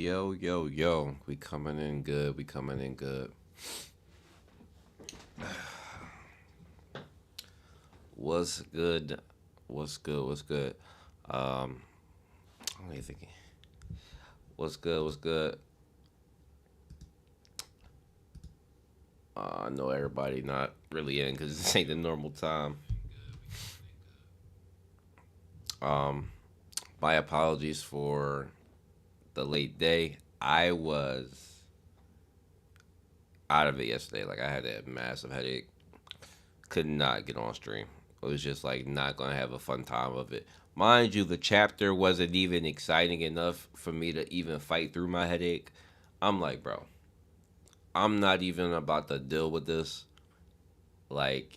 Yo, yo, yo. We coming in good. We coming in good. What's good? What's good? What's good? Um, I'm really thinking. What's good? What's good? I know everybody not really in because this ain't the normal time. Um, my apologies for the late day. I was out of it yesterday. Like I had a massive headache. Could not get on stream. It was just like not gonna have a fun time of it. Mind you, the chapter wasn't even exciting enough for me to even fight through my headache. I'm like, bro, I'm not even about to deal with this. Like,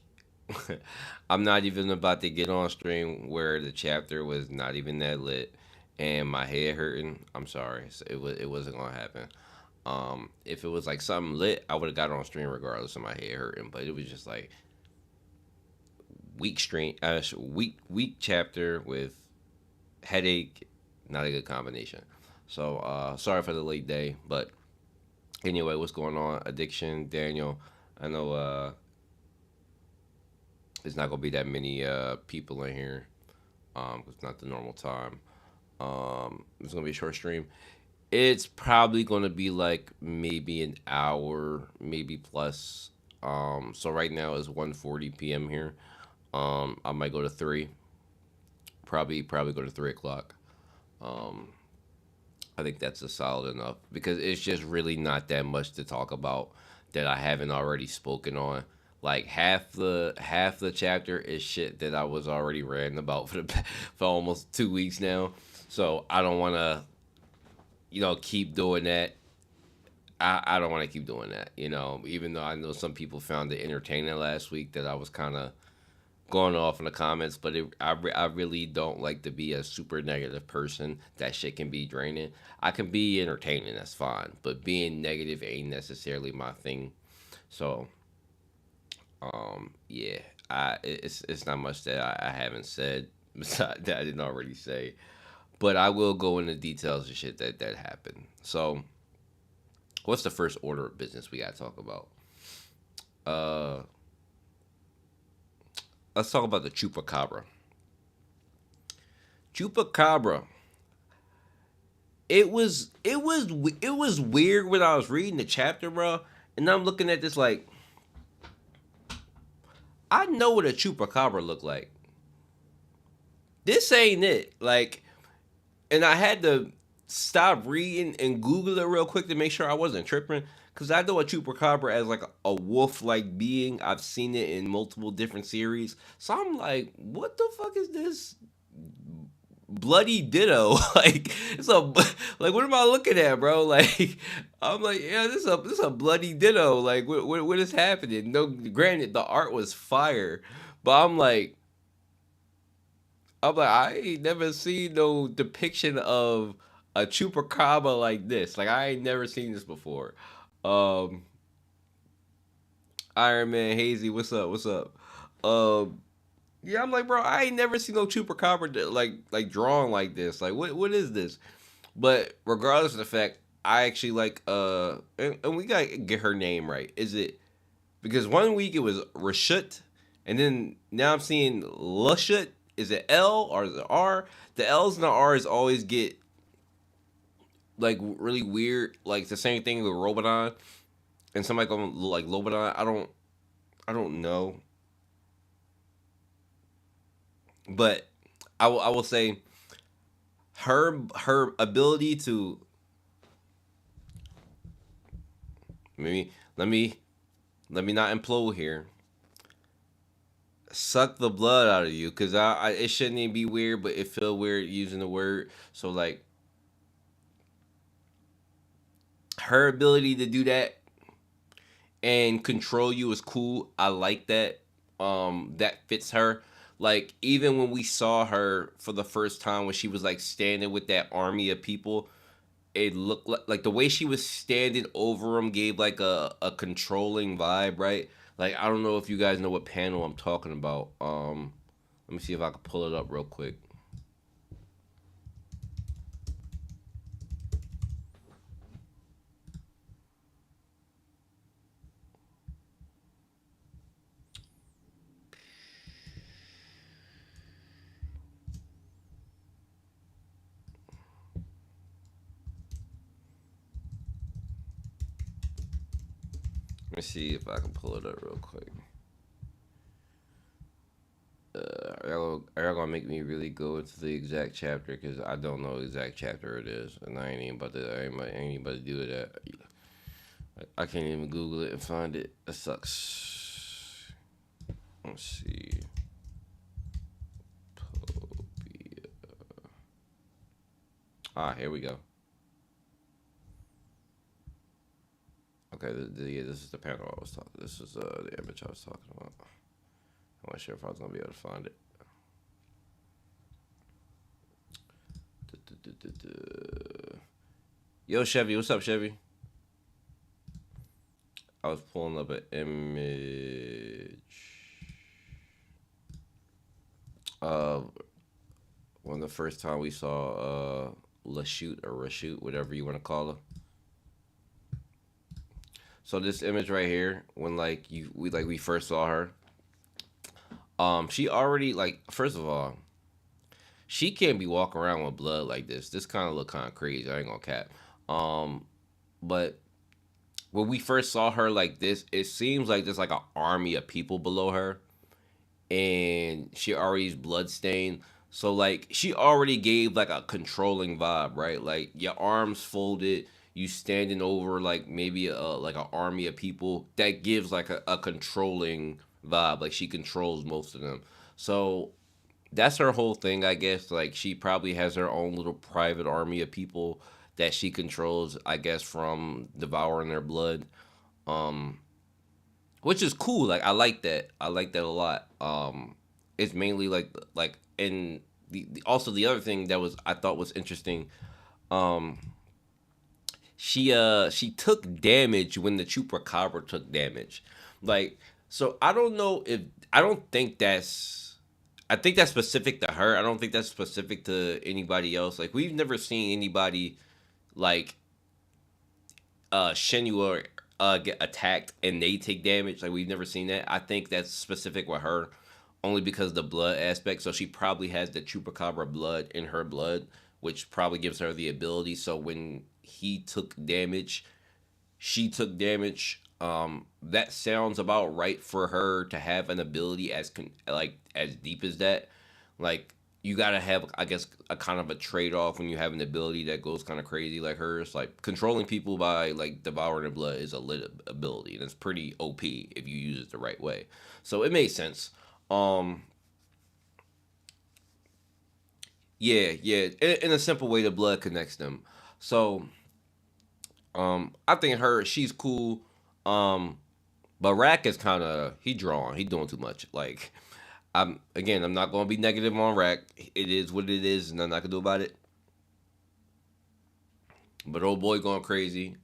I'm not even about to get on stream where the chapter was not even that lit and my head hurting. I'm sorry, so it wasn't gonna happen. If it was like something lit, I would have got on stream regardless of my head hurting. But it was just like weak chapter with headache, not a good combination. So sorry for the late day, but anyway, what's going on? Addiction, Daniel. I know it's not gonna be that many people in here. It's not the normal time. It's gonna be a short stream. It's probably gonna be like maybe an hour, maybe plus. So right now it's 1:40 p.m. here. I might go to three. Probably go to 3 o'clock. Um, I think that's a solid enough because it's just really not that much to talk about that I haven't already spoken on. Like half the chapter is shit that I was already ranting about for almost 2 weeks now. So I don't want to keep doing that. I don't want to keep doing that. Even though I know some people found it entertaining last week that I was kind of going off in the comments, but I really don't like to be a super negative person. That shit can be draining. I can be entertaining, that's fine, but being negative ain't necessarily my thing. So, yeah, it's not much that I haven't said besides that I didn't already say, but I will go into details of shit that happened. So, what's the first order of business we gotta talk about? Uh, let's talk about the chupacabra. Chupacabra. It was weird when I was reading the chapter, bro, and I'm looking at this like I know what a chupacabra look like. This ain't it. Like, and I had to stop reading and Google it real quick to make sure I wasn't tripping. Cause I know a chupacabra as like a wolf-like being. I've seen it in multiple different series. So I'm like, what the fuck is this bloody ditto? Like it's a like what am I looking at, bro? Like I'm like, yeah, this is a bloody ditto. Like what is happening? No, granted the art was fire, but I'm like I ain't never seen no depiction of a chupacabra like this. Like I ain't never seen this before. Um, Iron Man Hazy, what's up? What's up? Um, yeah, I'm like, bro, I ain't never seen no chupacabra like drawn like this. Like, what is this? But regardless of the fact, I actually like and we gotta get her name right. Is it because one week it was Rashut, and then now I'm seeing Lushut. Is it L or is it R? The L's and the R's always get like really weird. Like the same thing with Robodon and somebody going like Lobodon. I don't know, but I will say her ability to maybe let me not implode here. Suck the blood out of you, cause it shouldn't even be weird, but it feel weird using the word. So like her ability to do that and control you is cool. I like that. That fits her. Like even when we saw her for the first time when she was like standing with that army of people, it looked like the way she was standing over him gave like a controlling vibe, right? Like I don't know if you guys know what panel I'm talking about. Let me see if I can pull it up real quick. Let me see if I can pull it up real quick. Are y'all gonna make me really go into the exact chapter? Because I don't know the exact chapter it is, and I ain't about to do that. I can't even Google it and find it. That sucks. Let's see. Phobia. Here we go. Okay, yeah, this is the panel I was talking. This is the image I was talking about. I wasn't sure if I was gonna be able to find it. Yo, Chevy, what's up, Chevy? I was pulling up an image of one of the first time we saw Lashute or Rashute, whatever you want to call her. So this image right here, when we first saw her, she already like first of all, she can't be walking around with blood like this. This kind of look kind of crazy. I ain't gonna cap. Um, but when we first saw her like this, it seems like there's like an army of people below her, and she already's bloodstained. So like she already gave like a controlling vibe, right? Like your arms folded, you standing over like maybe like an army of people. That gives like a controlling vibe. Like she controls most of them. So that's her whole thing, I guess. Like she probably has her own little private army of people that she controls, I guess, from devouring their blood. Um, which is cool. Like I like that. I like that a lot. It's mainly like and also the other thing that was I thought was interesting. Um, she took damage when the chupacabra took damage. Like so, I don't know if I don't think that's. I think that's specific to her. I don't think that's specific to anybody else. Like we've never seen anybody like Shenua get attacked and they take damage. Like we've never seen that. I think that's specific with her, only because of the blood aspect. So she probably has the chupacabra blood in her blood, which probably gives her the ability. So when he took damage, she took damage. That sounds about right for her to have an ability like as deep as that. Like you gotta have, I guess, a kind of a trade off when you have an ability that goes kind of crazy like hers. Like controlling people by like devouring their blood is a lit ability, and it's pretty OP if you use it the right way. So it made sense. Um, yeah, yeah. In a simple way, the blood connects them. So I think she's cool. Um, but Rack is kind of he drawing. He doing too much. Like I'm not gonna be negative on Rack. It is what it is, and nothing I can do about it. But old boy going crazy.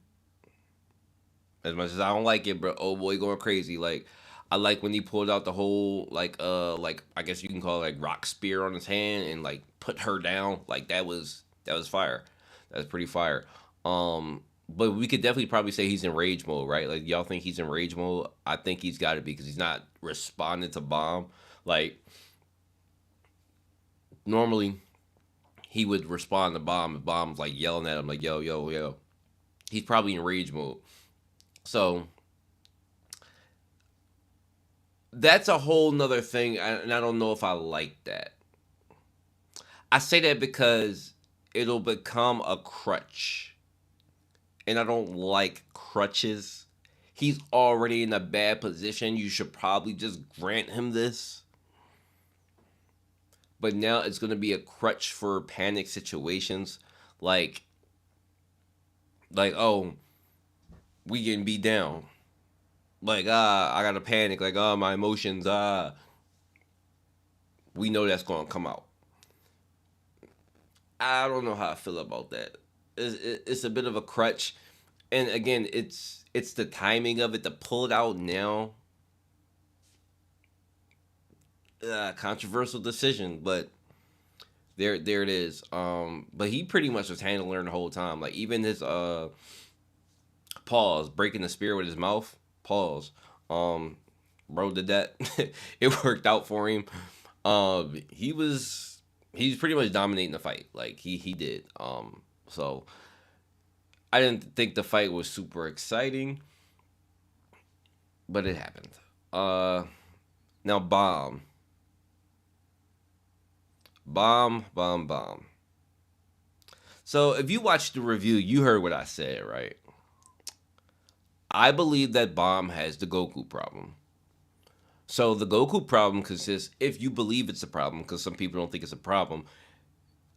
As much as I don't like it, but old boy going crazy. Like I like when he pulled out the whole like I guess you can call it like rock spear on his hand and like put her down. Like that was fire. That's pretty fire. But we could definitely probably say he's in rage mode, right? Like y'all think he's in rage mode? I think he's got to be because he's not responding to bomb. Like normally he would respond to bomb if bomb's like yelling at him like yo yo yo. He's probably in rage mode. So that's a whole nother thing, and I don't know if I like that. I say that because it'll become a crutch, and I don't like crutches. He's already in a bad position. You should probably just grant him this. But now it's going to be a crutch for panic situations. Like, oh, we getting beat down. Like, I got to panic. Like, my emotions, we know that's going to come out. I don't know how I feel about that. It's a bit of a crutch, and again, it's the timing of it to pull it out now. Controversial decision, but there it is. But he pretty much was handling her the whole time. Like even his pause breaking the spear with his mouth. Pause. Um, bro did that. It worked out for him. He's pretty much dominating the fight. Like he did. So I didn't think the fight was super exciting. but it happened. Uh, Now bomb. So if you watched the review, you heard what I said, right? I believe that Bomb has the Goku problem. So the Goku problem consists, if you believe it's a problem, because some people don't think it's a problem,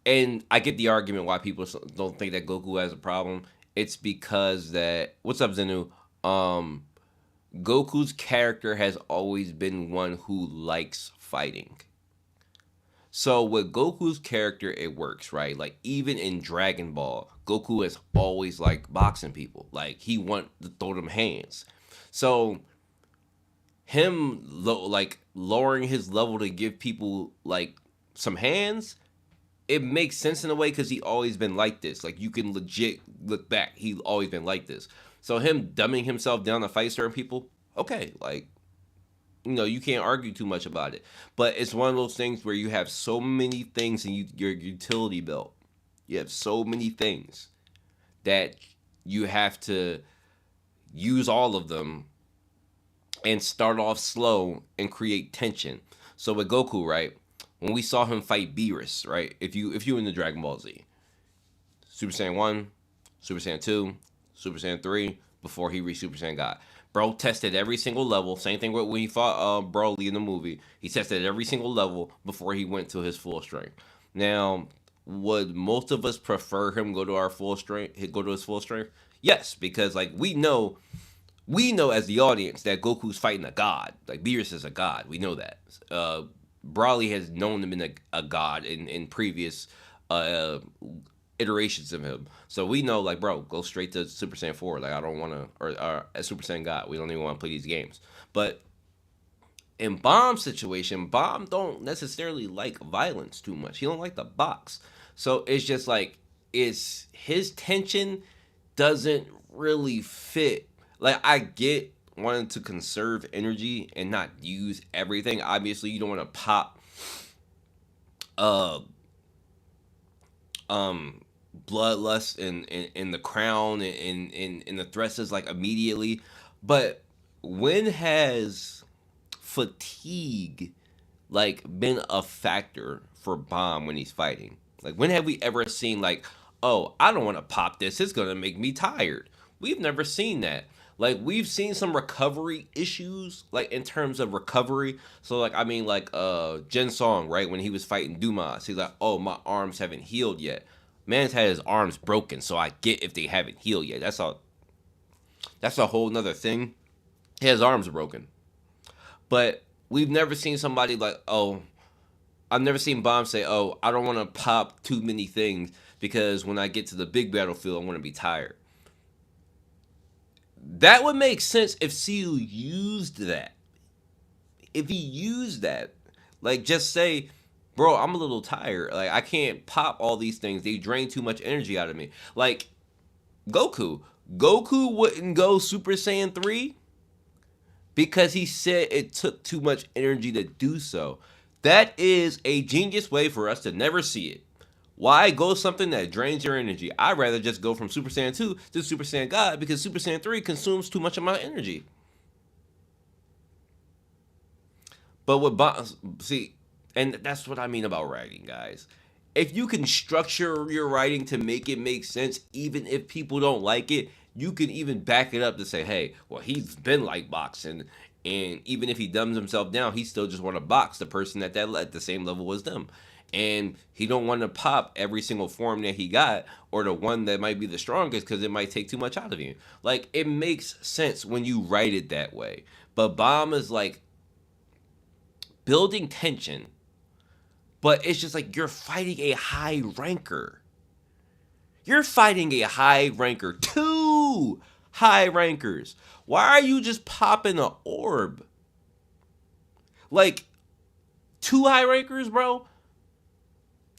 and I get the argument why people don't think that Goku has a problem. It's because that, what's up, Zenu? Um, Goku's character has always been one who likes fighting. So with Goku's character, it works, right? Like even in Dragon Ball, Goku has always liked boxing people. Like he want to throw them hands. So like lowering his level to give people like some hands, it makes sense in a way because he always been like this. Like you can legit look back, he always been like this. So him dumbing himself down to fight certain people, okay, like you can't argue too much about it. But it's one of those things where you have so many things in your utility belt. You have so many things that you have to use all of them and start off slow and create tension. So with Goku, right? When we saw him fight Beerus, right? If you in the Dragon Ball Z, Super Saiyan 1, Super Saiyan 2, Super Saiyan 3, before he reached Super Saiyan God. Bro tested every single level. Same thing with when he fought Broly in the movie. He tested every single level before he went to his full strength. Now, would most of us prefer him go to our full strength? Go to his full strength? Yes, because like we know as the audience that Goku's fighting a god. Like Beerus is a god. We know that. Broly has known him in a god in previous uh, iterations of him. So we know, like, bro, go straight to Super Saiyan 4. Like, I don't want to, or a Super Saiyan God. We don't even want to play these games. But in Bomb's situation, Bomb don't necessarily like violence too much. He don't like the box. So it's just like, it's his tension doesn't really fit. Like, I get wanting to conserve energy and not use everything. Obviously, you don't want to pop uh um bloodlust in the crown and in the thrusters like immediately. But when has fatigue like been a factor for Bomb when he's fighting? Like when have we ever seen like, oh, I don't want to pop this, it's gonna make me tired? We've never seen that. Like we've seen some recovery issues, like in terms of recovery. So like I mean like Jin Song, right? When he was fighting Dumas, he's like, oh, my arms haven't healed yet. Man's had his arms broken, so I get if they haven't healed yet. That's a whole nother thing. His arms are broken. But we've never seen somebody like, oh, I've never seen Bomb say, oh, I don't want to pop too many things because when I get to the big battlefield, I want to be tired. That would make sense if Seal used that. If he used that, like just say, bro, I'm a little tired. Like I can't pop all these things. They drain too much energy out of me. Like Goku. Goku wouldn't go Super Saiyan 3 because he said it took too much energy to do so. That is a genius way for us to never see it. Why go something that drains your energy? I'd rather just go from Super Saiyan 2 to Super Saiyan God because Super Saiyan 3 consumes too much of my energy. But with see, and that's what I mean about writing, guys. If you can structure your writing to make it make sense, even if people don't like it, you can even back it up to say, hey, well, he's been like boxing, and even if he dumbs himself down, he still just want to box the person at the same level as them. And he don't want to pop every single form that he got or the one that might be the strongest because it might take too much out of you. Like it makes sense when you write it that way. But Bomb is like building tension, but it's just like you're fighting a high ranker. You're fighting a high ranker. Two high rankers. Why are you just popping an orb? Like, two high rankers, bro?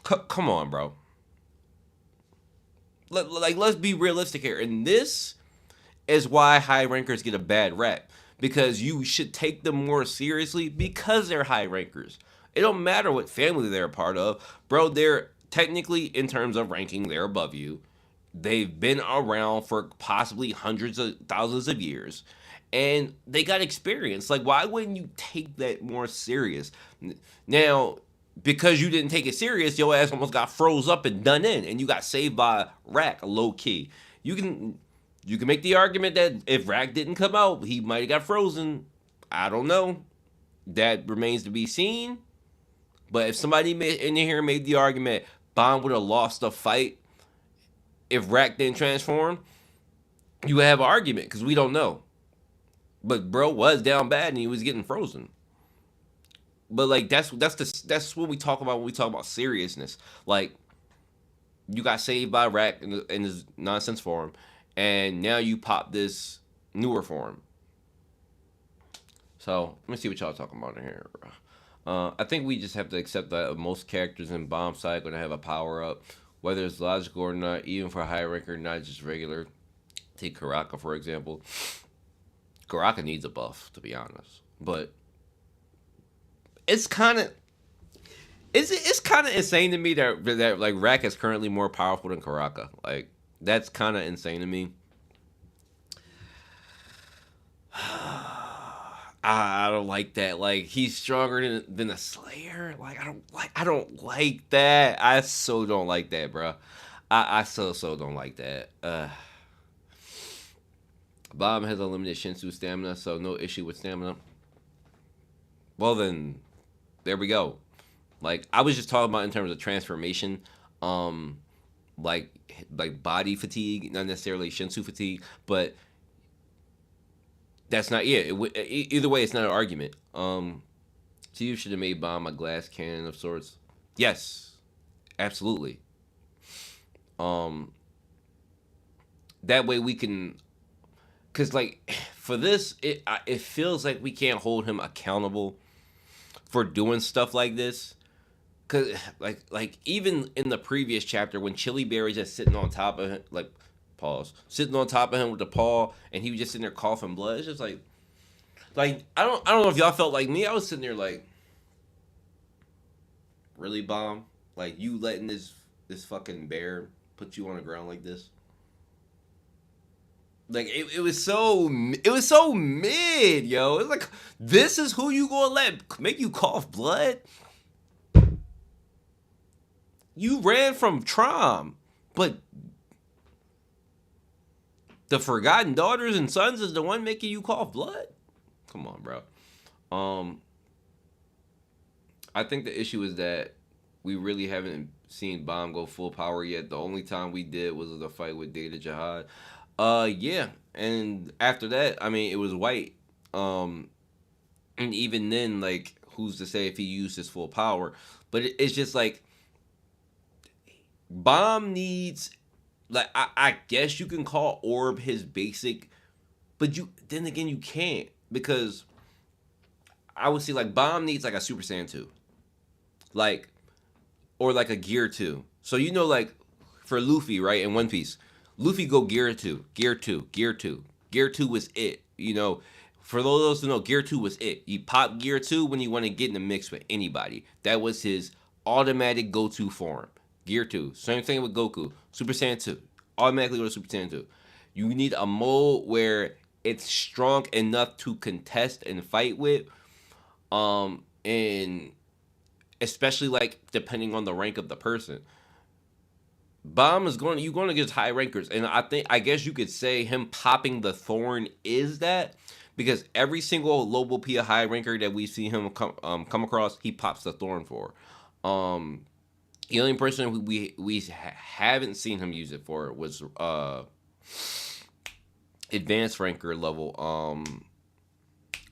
Come on, bro. Let's be realistic here. And this is why high rankers get a bad rap. Because you should take them more seriously because they're high rankers. It don't matter what family they're a part of. Bro, they're technically, in terms of ranking, they're above you. They've been around for possibly hundreds of thousands of years, and they got experience. Like, why wouldn't you take that more serious? Now, because you didn't take it serious, your ass almost got froze up and done in, and you got saved by Rack, low key. You can you can make the argument that if Rack didn't come out, he might have got frozen. I don't know. That remains to be seen. But if somebody in here made the argument Bond would have lost the fight if Rack didn't transform, you would have an argument because we don't know. But bro was down bad and he was getting frozen. But like that's what we talk about when we talk about seriousness. Like you got saved by Rack in his nonsense form, and now you pop this newer form. So let me see what y'all talking about in here. I think we just have to accept that most characters in Bomb Side are gonna have a power up, whether it's logical or not. Even for a high ranker, not just regular. Take Karaka for example. Karaka needs a buff, to be honest, but it's kind of it's kind of insane to me that like Rack is currently more powerful than Karaka. Like that's kind of insane to me. I don't like that. Like he's stronger than a Slayer. Like I don't like that. I so don't like that, bro. I so don't like that. Bob has unlimited Shinsu stamina, so no issue with stamina. Well then, there we go. Like I was just talking about in terms of transformation, um, like body fatigue, not necessarily Shinsu fatigue, but that's not yeah. Either way, it's not an argument. So you should have made Bomb a glass cannon of sorts. Yes, absolutely. Um, that way we can, cause like for this, it feels like we can't hold him accountable for doing stuff like this. Cause like even in the previous chapter when Chili Berry's just sitting on top of him, like pause, sitting on top of him with the paw, and he was just sitting there coughing blood. It's just like I don't know if y'all felt like me. I was sitting there like, really Bomb, like you letting this fucking bear put you on the ground like this. Like it was so mid, yo. It's like this is who you gonna let make you cough blood. You ran from Trom, but the Forgotten Daughters and Sons is the one making you cough blood. Come on, bro. Um, I think the issue is that we really haven't seen Bomb go full power yet. The only time we did was the fight with Data Jihad. Yeah, and after that, I mean, it was White. Um, and even then, like, who's to say if he used his full power? But it's just like Bomb needs like I guess you can call Orb his basic, but you then again you can't because I would say like Bomb needs like a Super Saiyan 2. Like or like a Gear 2. So you know like for Luffy, right, in One Piece, Luffy go Gear 2, Gear 2, Gear 2. Gear 2 was it. You know, for those who know, Gear 2 was it. You pop Gear 2 when you want to get in the mix with anybody. That was his automatic go-to form. Gear 2. Same thing with Goku. Super Saiyan 2. Automatically go to Super Saiyan 2. You need a mode where it's strong enough to contest and fight with. And especially like depending on the rank of the person. Bomb is going. You're going against high rankers, and I guess you could say him popping the thorn is that because every single low Pia high ranker that we see him come across, he pops the thorn for. Um, the only person who we haven't seen him use it for was advanced ranker level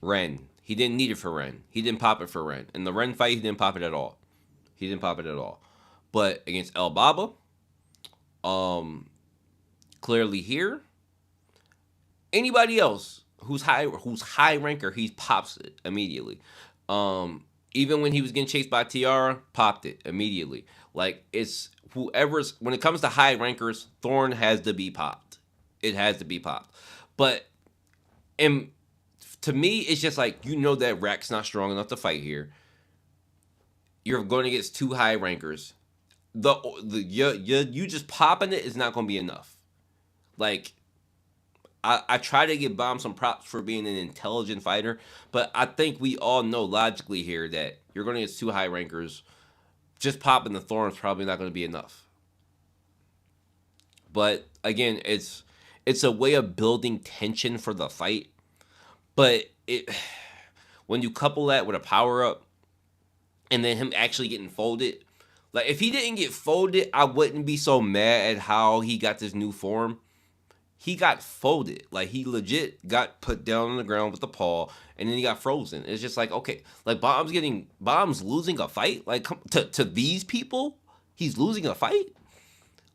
Ren. He didn't need it for Ren. He didn't pop it for Ren. In the Ren fight, he didn't pop it at all. He didn't pop it at all. But against El Baba, um, clearly here, anybody else who's high ranker, he pops it immediately. Even when he was getting chased by Tiara, popped it immediately. Like it's whoever's when it comes to high rankers, Thorn has to be popped. It has to be popped. But and to me, it's just like you know that Rack's not strong enough to fight here. You're going against two high rankers. The you just popping it is not going to be enough. Like I try to give Bomb some props for being an intelligent fighter, but I think we all know logically here that you're going against two high rankers. Just popping the thorns probably not going to be enough. But again, it's a way of building tension for the fight. But it when you couple that with a power up and then him actually getting folded, like if he didn't get folded, I wouldn't be so mad at how he got this new form. He got folded. Like he legit got put down on the ground with the paw, and then he got frozen. It's just like okay, like Bomb's losing a fight. Like to these people, he's losing a fight.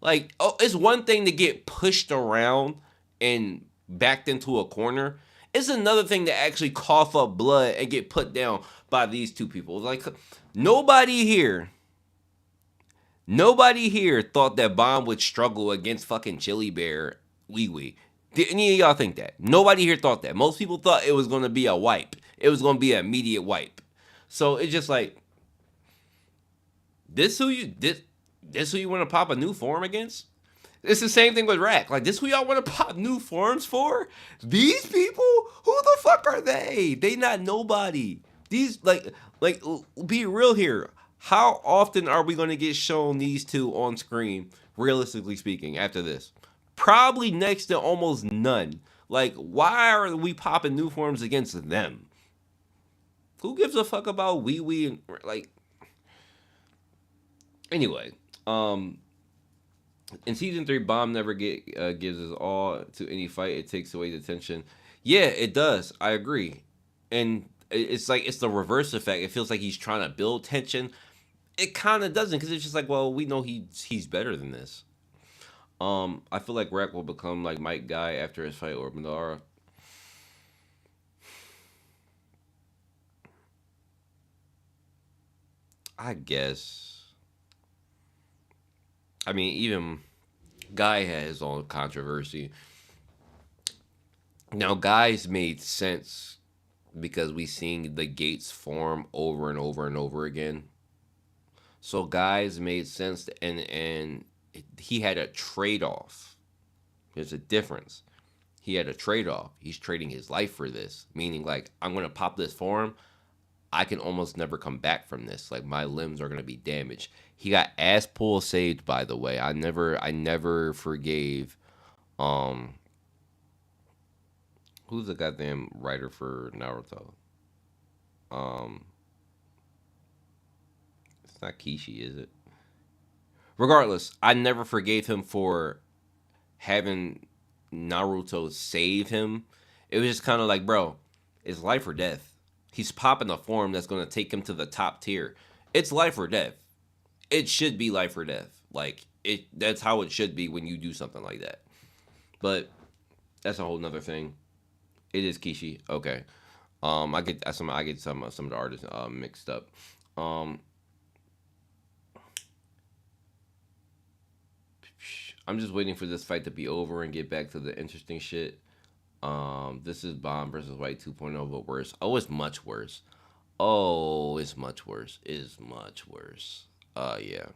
Like oh, it's one thing to get pushed around and backed into a corner. It's another thing to actually cough up blood and get put down by these two people. Like nobody here Nobody here thought that Bomb would struggle against fucking Chili Bear Wee Wee. Did any of y'all think that? Nobody here thought that. Most people thought it was going to be a wipe. It was going to be an immediate wipe. So it's just like this who you want to pop a new form against? It's the same thing with Rack. Like this who y'all want to pop new forms for? These people? Who the fuck are they? They not nobody. These like be real here. How often are we going to get shown these two on screen, realistically speaking, after this? Probably next to almost none. Like, why are we popping new forms against them? Who gives a fuck about Wee Wee and like anyway, in season 3, Bomb never gives his all to any fight. It takes away the tension. Yeah, it does. I agree, and it's like it's the reverse effect. It feels like he's trying to build tension. It kind of doesn't because it's just like, well, we know he's better than this. I feel like Rack will become like Mike Guy after his fight with Madara. I guess. I mean, even Guy had his own controversy. Now, Guy's made sense because we seen the gates form over and over and over again. So Guy's made sense, and he had a trade off. There's a difference. He had a trade off. He's trading his life for this, meaning like I'm gonna pop this form. I can almost never come back from this. Like my limbs are gonna be damaged. He got ass pull saved, by the way. I never forgave. Um, who's the goddamn writer for Naruto? Um, it's not Kishi, is it? Regardless, I never forgave him for having Naruto save him. It was just kind of like, bro, it's life or death. He's popping a form that's going to take him to the top tier. It's life or death. It should be life or death. Like it that's how it should be when you do something like that. But that's a whole nother thing. It is Kishi. Okay. I get some of the artists mixed up. Um I'm just waiting for this fight to be over and get back to the interesting shit. This is Bomb versus White 2.0, but worse. Oh, it's much worse. Oh, it's much worse. It's much worse. Yeah.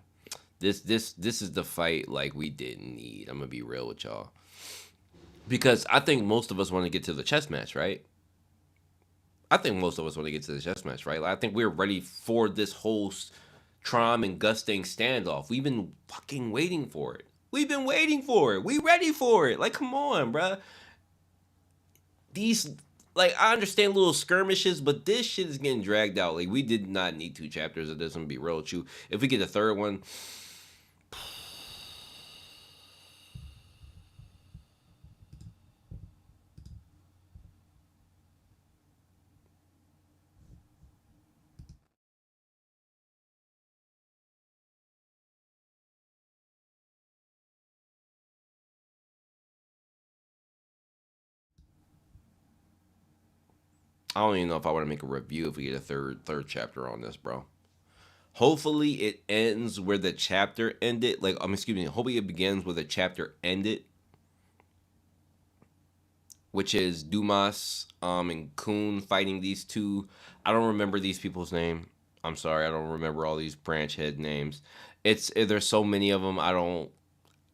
This is the fight like we didn't need. I'm gonna be real with y'all because I think most of us want to get to the chess match, right? I think most of us want to get to the chess match, right? Like, I think we're ready for this whole Trom and Gusting standoff. We've been fucking waiting for it. We've been waiting for it. We ready for it. Like, come on, bruh. These like I understand little skirmishes, but this shit is getting dragged out. Like we did not need 2 chapters of this. I'm gonna be real with you. If we get a third one, I don't even know if I want to make a review if we get a third chapter on this, bro. Hopefully it ends where the chapter ended. Like, excuse me. Hopefully it begins where the chapter ended, which is Dumas and Kun fighting these two. I don't remember these people's name. I'm sorry, I don't remember all these branch head names. There's so many of them. I don't.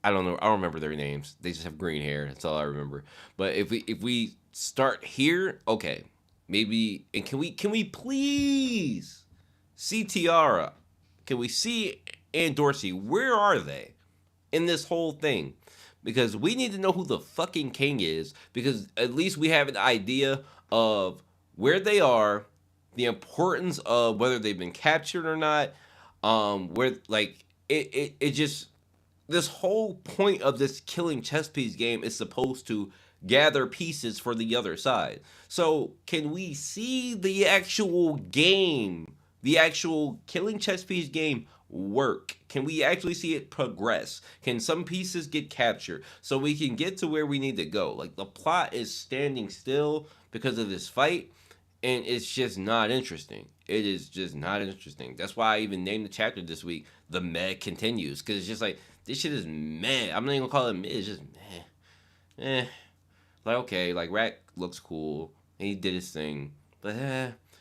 I don't know. I don't remember their names. They just have green hair. That's all I remember. But if we start here, okay, maybe. And can we please see Tiara? Can we see Ann Dorsey? Where are they in this whole thing? Because we need to know who the fucking king is. Because at least we have an idea of where they are, the importance of whether they've been captured or not. Where like it just this whole point of this killing chess piece game is supposed to gather pieces for the other side. So, can we see the actual game, the actual killing chess piece game work? Can we actually see it progress? Can some pieces get captured so we can get to where we need to go? Like the plot is standing still because of this fight, and it's just not interesting. It is just not interesting. That's why I even named the chapter this week "The Med Continues" because it's just like this shit is meh. I'm not even gonna call it mid. It's just meh. Like okay, like Rat looks cool and he did his thing, but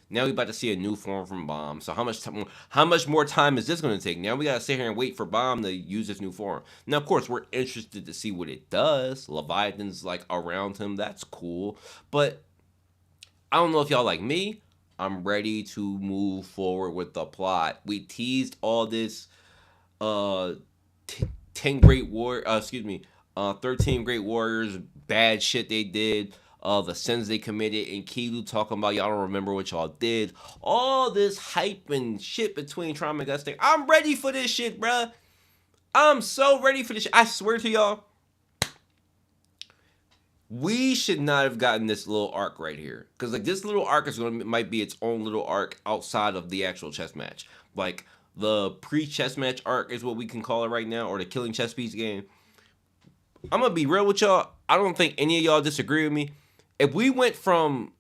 now we about to see a new form from Bomb. So how much more time is this gonna take? Now we gotta sit here and wait for Bomb to use this new form. Now of course we're interested to see what it does. Leviathan's like around him. That's cool, but I don't know if y'all like me. I'm ready to move forward with the plot. We teased all this uh 10 great war excuse me 13 great warriors bad shit they did, the sins they committed, and Kilu talking about y'all don't remember what y'all did, all this hype and shit between Trauma and Gusting. I'm ready for this shit, bruh. I'm so ready for this shit. I swear to y'all, we should not have gotten this little arc right here, because like this little arc is going to might be its own little arc outside of the actual chess match. Like the pre-chess match arc is what we can call it right now, or the killing chess piece game. I'm gonna be real with y'all. I don't think any of y'all disagree with me. If we went from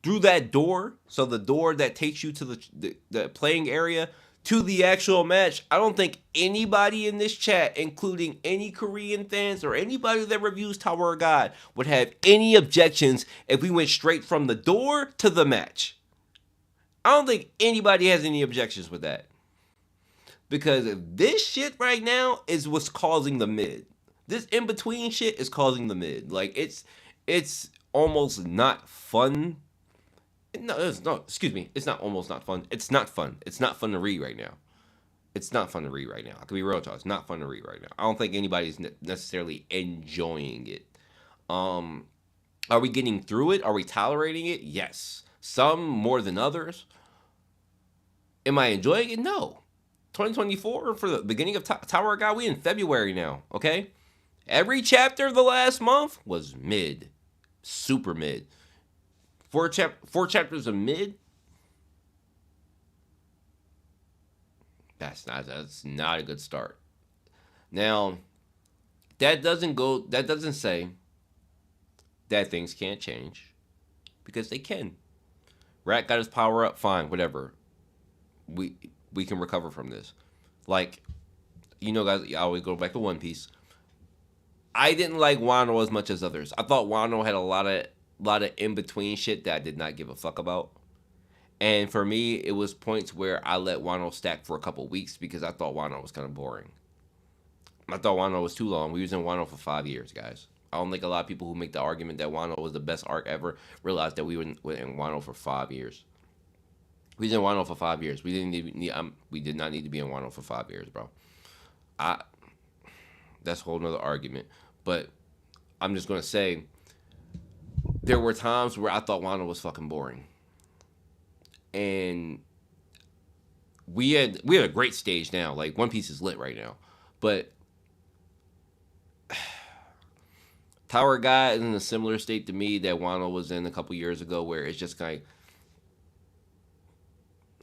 through that door, so the door that takes you to the playing area, to the actual match, I don't think anybody in this chat, including any Korean fans or anybody that reviews Tower of God, would have any objections if we went straight from the door to the match. I don't think anybody has any objections with that. Because if this shit right now is what's causing the mid. This in between shit is causing the mid. Like it's almost not fun. No, it's not. Excuse me. It's not almost not fun. It's not fun. It's not fun to read right now. It's not fun to read right now. I can be real with y'all. It's not fun to read right now. I don't think anybody's necessarily enjoying it. Um, are we getting through it? Are we tolerating it? Yes. Some more than others. Am I enjoying it? No. 2024 for the beginning of Tower of God. We in February now. Okay. Every chapter of the last month was mid, super mid. Four chapters of mid. That's not a good start. Now, that doesn't say that things can't change, because they can. Rat got his power up, fine, whatever. We can recover from this. Like, guys, I always go back to One Piece. I didn't like Wano as much as others. I thought Wano had a lot of in between shit that I did not give a fuck about. And for me, it was points where I let Wano stack for a couple weeks because I thought Wano was kind of boring. I thought Wano was too long. We was in Wano for 5 years, guys. I don't think a lot of people who make the argument that Wano was the best arc ever realize that we were in Wano for 5 years. We was in Wano for 5 years. We did not need to be in Wano for 5 years, bro. That's a whole nother argument. But I'm just gonna say there were times where I thought Wano was fucking boring. And we had a great stage now. Like One Piece is lit right now. But Tower of God is in a similar state to me that Wano was in a couple years ago, where it's just kind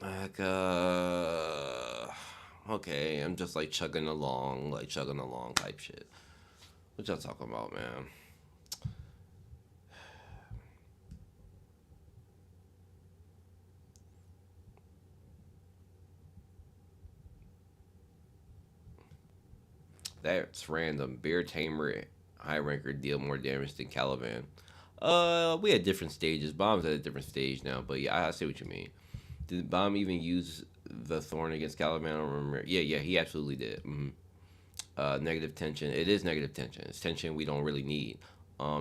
of like okay, I'm just like chugging along type shit. What y'all talking about, man? That's random. Bear Tamer, high ranker, deal more damage than Caliban. We had different stages. Bomb's at a different stage now, but yeah, I see what you mean. Did Bomb even use the Thorn against Caliban? I don't remember. Yeah, he absolutely did. Mm-hmm. Negative tension. It is negative tension. It's tension we don't really need.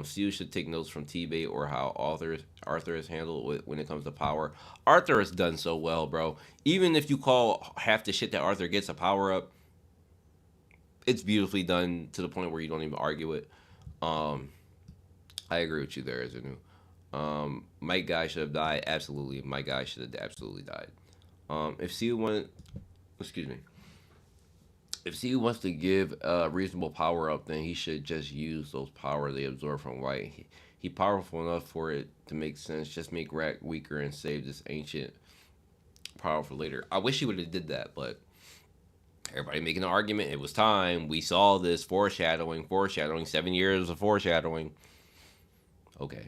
Steve should take notes from T-Bay or how Arthur is handled when it comes to power. Arthur has done so well, bro. Even if you call half the shit that Arthur gets a power up, it's beautifully done to the point where you don't even argue it. Um, I agree with you there, Azanu. Mike Guy should have died. Absolutely, Mike Guy should have absolutely died. If Steve wanted, excuse me, if Steve wants to give a reasonable power up, then he should just use those power they absorb from White. He powerful enough for it to make sense. Just make Rack weaker and save this ancient power for later. I wish he would have did that, but everybody making an argument. It was time. We saw this foreshadowing. 7 years of foreshadowing. Okay.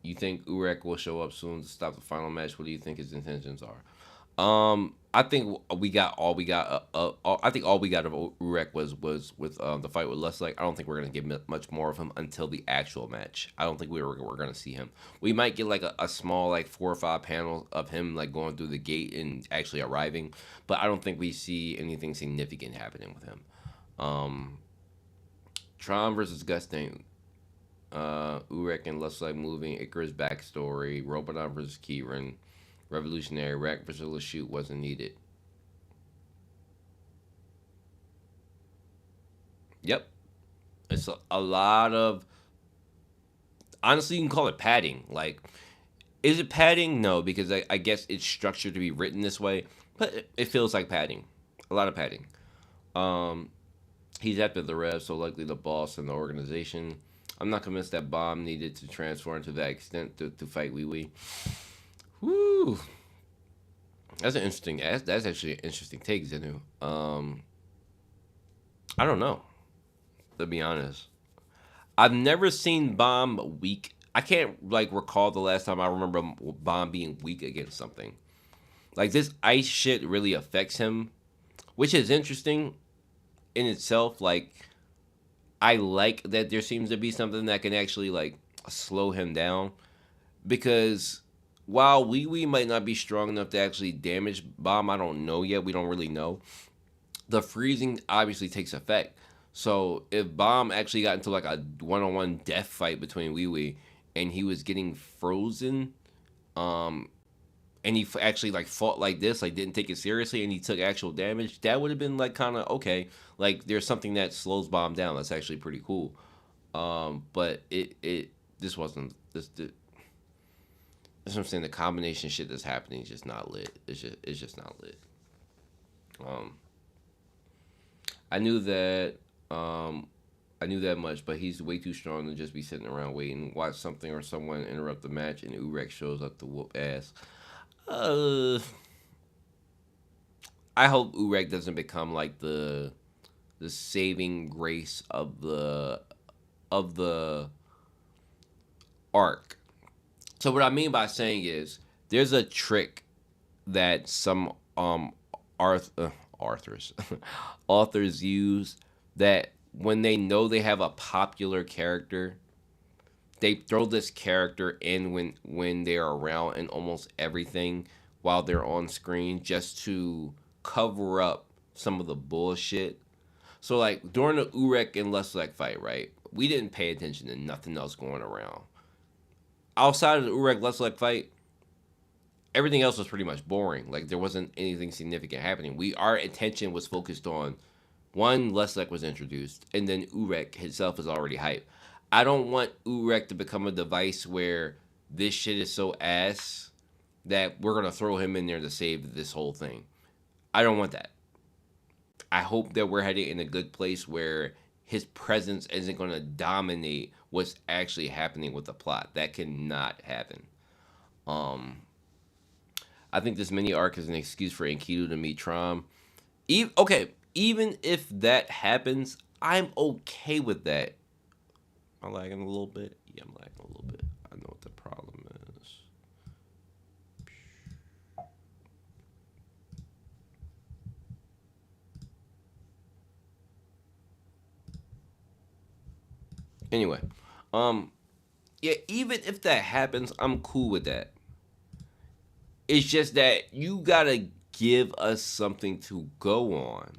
You think Urek will show up soon to stop the final match? What do you think his intentions are? I think we got all we got. I think all we got of Urek was with the fight with Lustig. I don't think we're gonna get much more of him until the actual match. I don't think we're gonna see him. We might get like a small like 4 or 5 panels of him like going through the gate and actually arriving, but I don't think we see anything significant happening with him. Um, Tron versus Gusting. Urek and Lustig moving. Icarus backstory. Robonaut versus Kieran. Revolutionary. Rack versus Lashute wasn't needed. Yep. It's a lot of. Honestly, you can call it padding. Like, is it padding? No, because I guess it's structured to be written this way, but it feels like padding. A lot of padding. Um, he's after the rev, so likely the boss in the organization. I'm not convinced that Bomb needed to transform to that extent to fight Wee Wee. Woo! That's an interesting. That's actually an interesting take, Zenu. I don't know. To be honest, I've never seen Bomb weak. I can't like recall the last time I remember Bomb being weak against something. Like this ice shit really affects him, which is interesting in itself. Like I like that there seems to be something that can actually like slow him down because while Wee Wee might not be strong enough to actually damage Bomb, I don't know yet. We don't really know. The freezing obviously takes effect. So if Bomb actually got into like a one-on-one death fight between Wee Wee and he was getting frozen, um, and he actually like fought like this, like didn't take it seriously, and he took actual damage, that would have been like kind of okay. Like there's something that slows Bomb down. That's actually pretty cool. But it this wasn't this. That's what I'm saying. The combination shit that's happening is just not lit. It's just not lit. Um, I knew that. Um, I knew that much, but he's way too strong to just be sitting around waiting. Watch something or someone interrupt the match, and Urek shows up to whoop ass. Uh, I hope Urek doesn't become like the saving grace of the arc. So what I mean by saying is there's a trick that some authors authors use that when they know they have a popular character, they throw this character in when they're around in almost everything while they're on screen just to cover up some of the bullshit. So like during the Urek and Lustig fight, right? We didn't pay attention to nothing else going around. Outside of the Urek Lustig fight, everything else was pretty much boring. Like there wasn't anything significant happening. Our attention was focused on one, Lustig was introduced, and then Urek himself is already hype. I don't want Urek to become a device where this shit is so ass that we're gonna throw him in there to save this whole thing. I don't want that. I hope that we're heading in a good place where his presence isn't gonna dominate what's actually happening with the plot. That cannot happen. Um, I think this mini arc is an excuse for Enkidu to meet Trom. Okay, even if that happens, I'm okay with that. Am I lagging a little bit? Yeah, I'm lagging a little bit. I know what the problem is. Anyway, um, yeah, even if that happens, I'm cool with that. It's just that you gotta give us something to go on.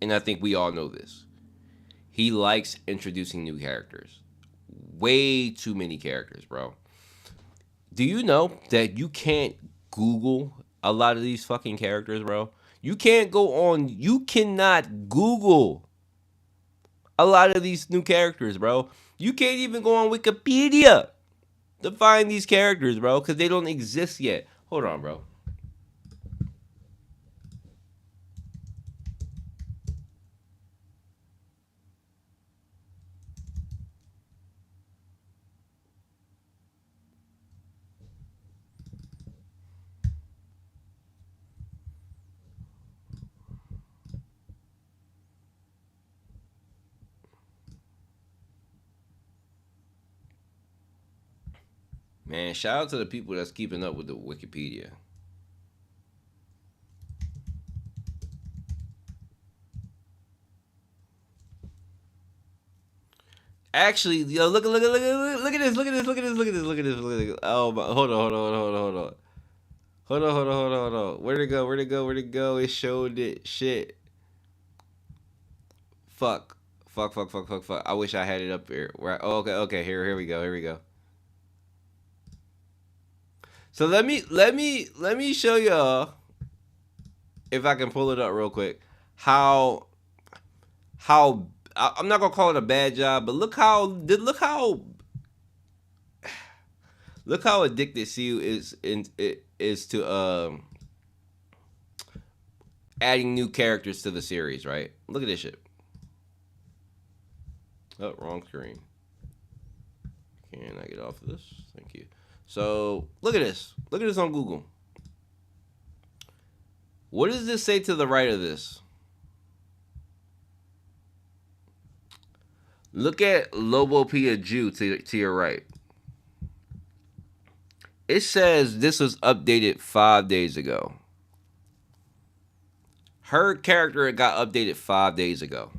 and I think we all know this. He likes introducing new characters. Way too many characters, bro. Do you know that you can't Google a lot of these fucking characters, bro? You can't go on. You cannot Google a lot of these new characters, bro. You can't even go on Wikipedia to find these characters, bro, because they don't exist yet. Hold on, bro. Man, shout out to the people that's keeping up with the Wikipedia. Actually, yo, look at this, look at this, look at this, look at this, look at this, look at this. Oh my, hold on. Where'd it go? Where'd it go? Where'd it go? It showed it. Shit. Fuck. Fuck. I wish I had it up here. Right. Oh, okay. Here we go. Here we go. So let me show y'all if I can pull it up real quick. How I'm not gonna call it a bad job, but look how addicted CU is to adding new characters to the series. Right? Look at this shit. Oh, wrong screen. Can I get off of this? Thank you. So look at this. Look at this on Google. What does this say to the right of this? Look at Lobopia Jew to your right. It says this was updated 5 days ago. Her character got updated 5 days ago.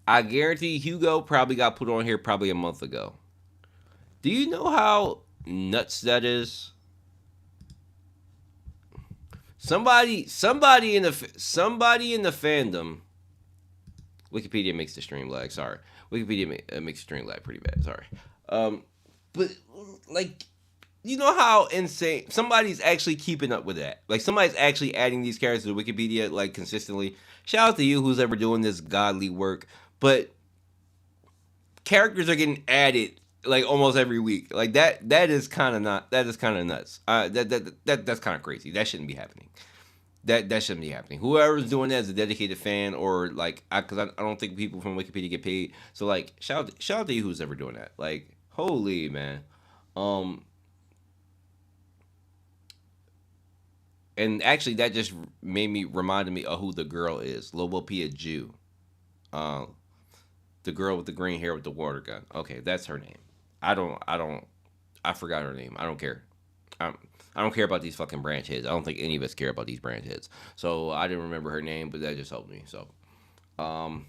I guarantee Hugo probably got put on here probably a month ago. Do you know how nuts that is? Somebody in the fandom. Wikipedia makes the stream lag. Sorry, Wikipedia makes the stream lag pretty bad. Sorry, but like, you know how insane somebody's actually keeping up with that. Like somebody's actually adding these characters to Wikipedia like consistently. Shout out to you who's ever doing this godly work. But characters are getting added like almost every week. Like that is kind of not that is kind of nuts. That's kind of crazy. That shouldn't be happening. That shouldn't be happening. Whoever's doing that is a dedicated fan, or like, because I don't think people from Wikipedia get paid. So like, shout out to you who's ever doing that. Like, holy man. Um, and actually, that just made me reminded me of who the girl is, Lobopia Jew. Uh, the girl with the green hair with the water gun. Okay, that's her name. I forgot her name. I don't care. I don't care about these fucking branch heads. I don't think any of us care about these branch heads. So I didn't remember her name, but that just helped me. So, um,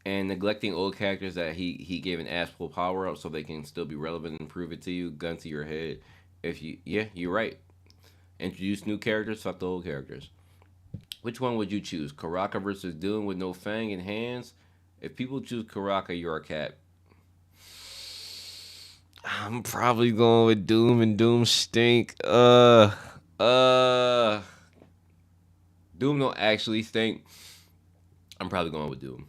and neglecting old characters that he gave an ass pull power up so they can still be relevant and prove it to you. Gun to your head. If you Yeah, you're right. Introduce new characters. Fuck the old characters. Which one would you choose? Karaka versus Doom with no fang and hands. If people choose Karaka, you're a cat. I'm probably going with Doom and Doom stink. Uh, Doom don't actually stink. I'm probably going with Doom.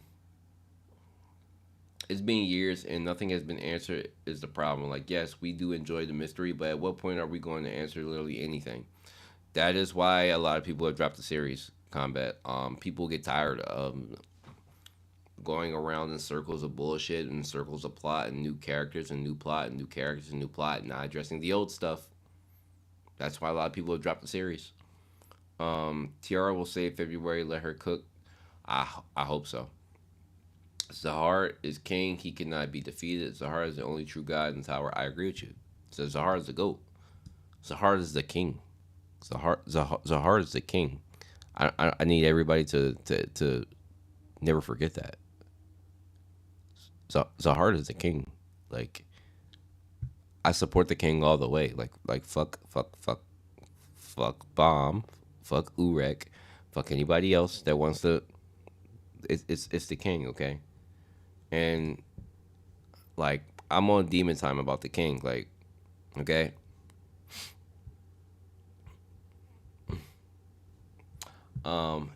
It's been years and nothing has been answered is the problem. Like, yes, we do enjoy the mystery, but at what point are we going to answer literally anything? That is why a lot of people have dropped the series combat. People get tired of going around in circles of bullshit and circles of plot and new characters and new plot and new characters and new plot and not addressing the old stuff. That's why a lot of people have dropped the series. Tiara will say February, let her cook. I hope so. Zahar is king. He cannot be defeated. Zahar is the only true god in the tower. I agree with you. So Zahar is the goat. Zahar is the king. Zahar is the king. I need everybody to never forget that. Zahar is the king. Like, I support the king all the way. Like fuck bomb, fuck Urek, fuck anybody else that wants to. It's the king, okay? And like I'm on demon time about the king, like okay. Um,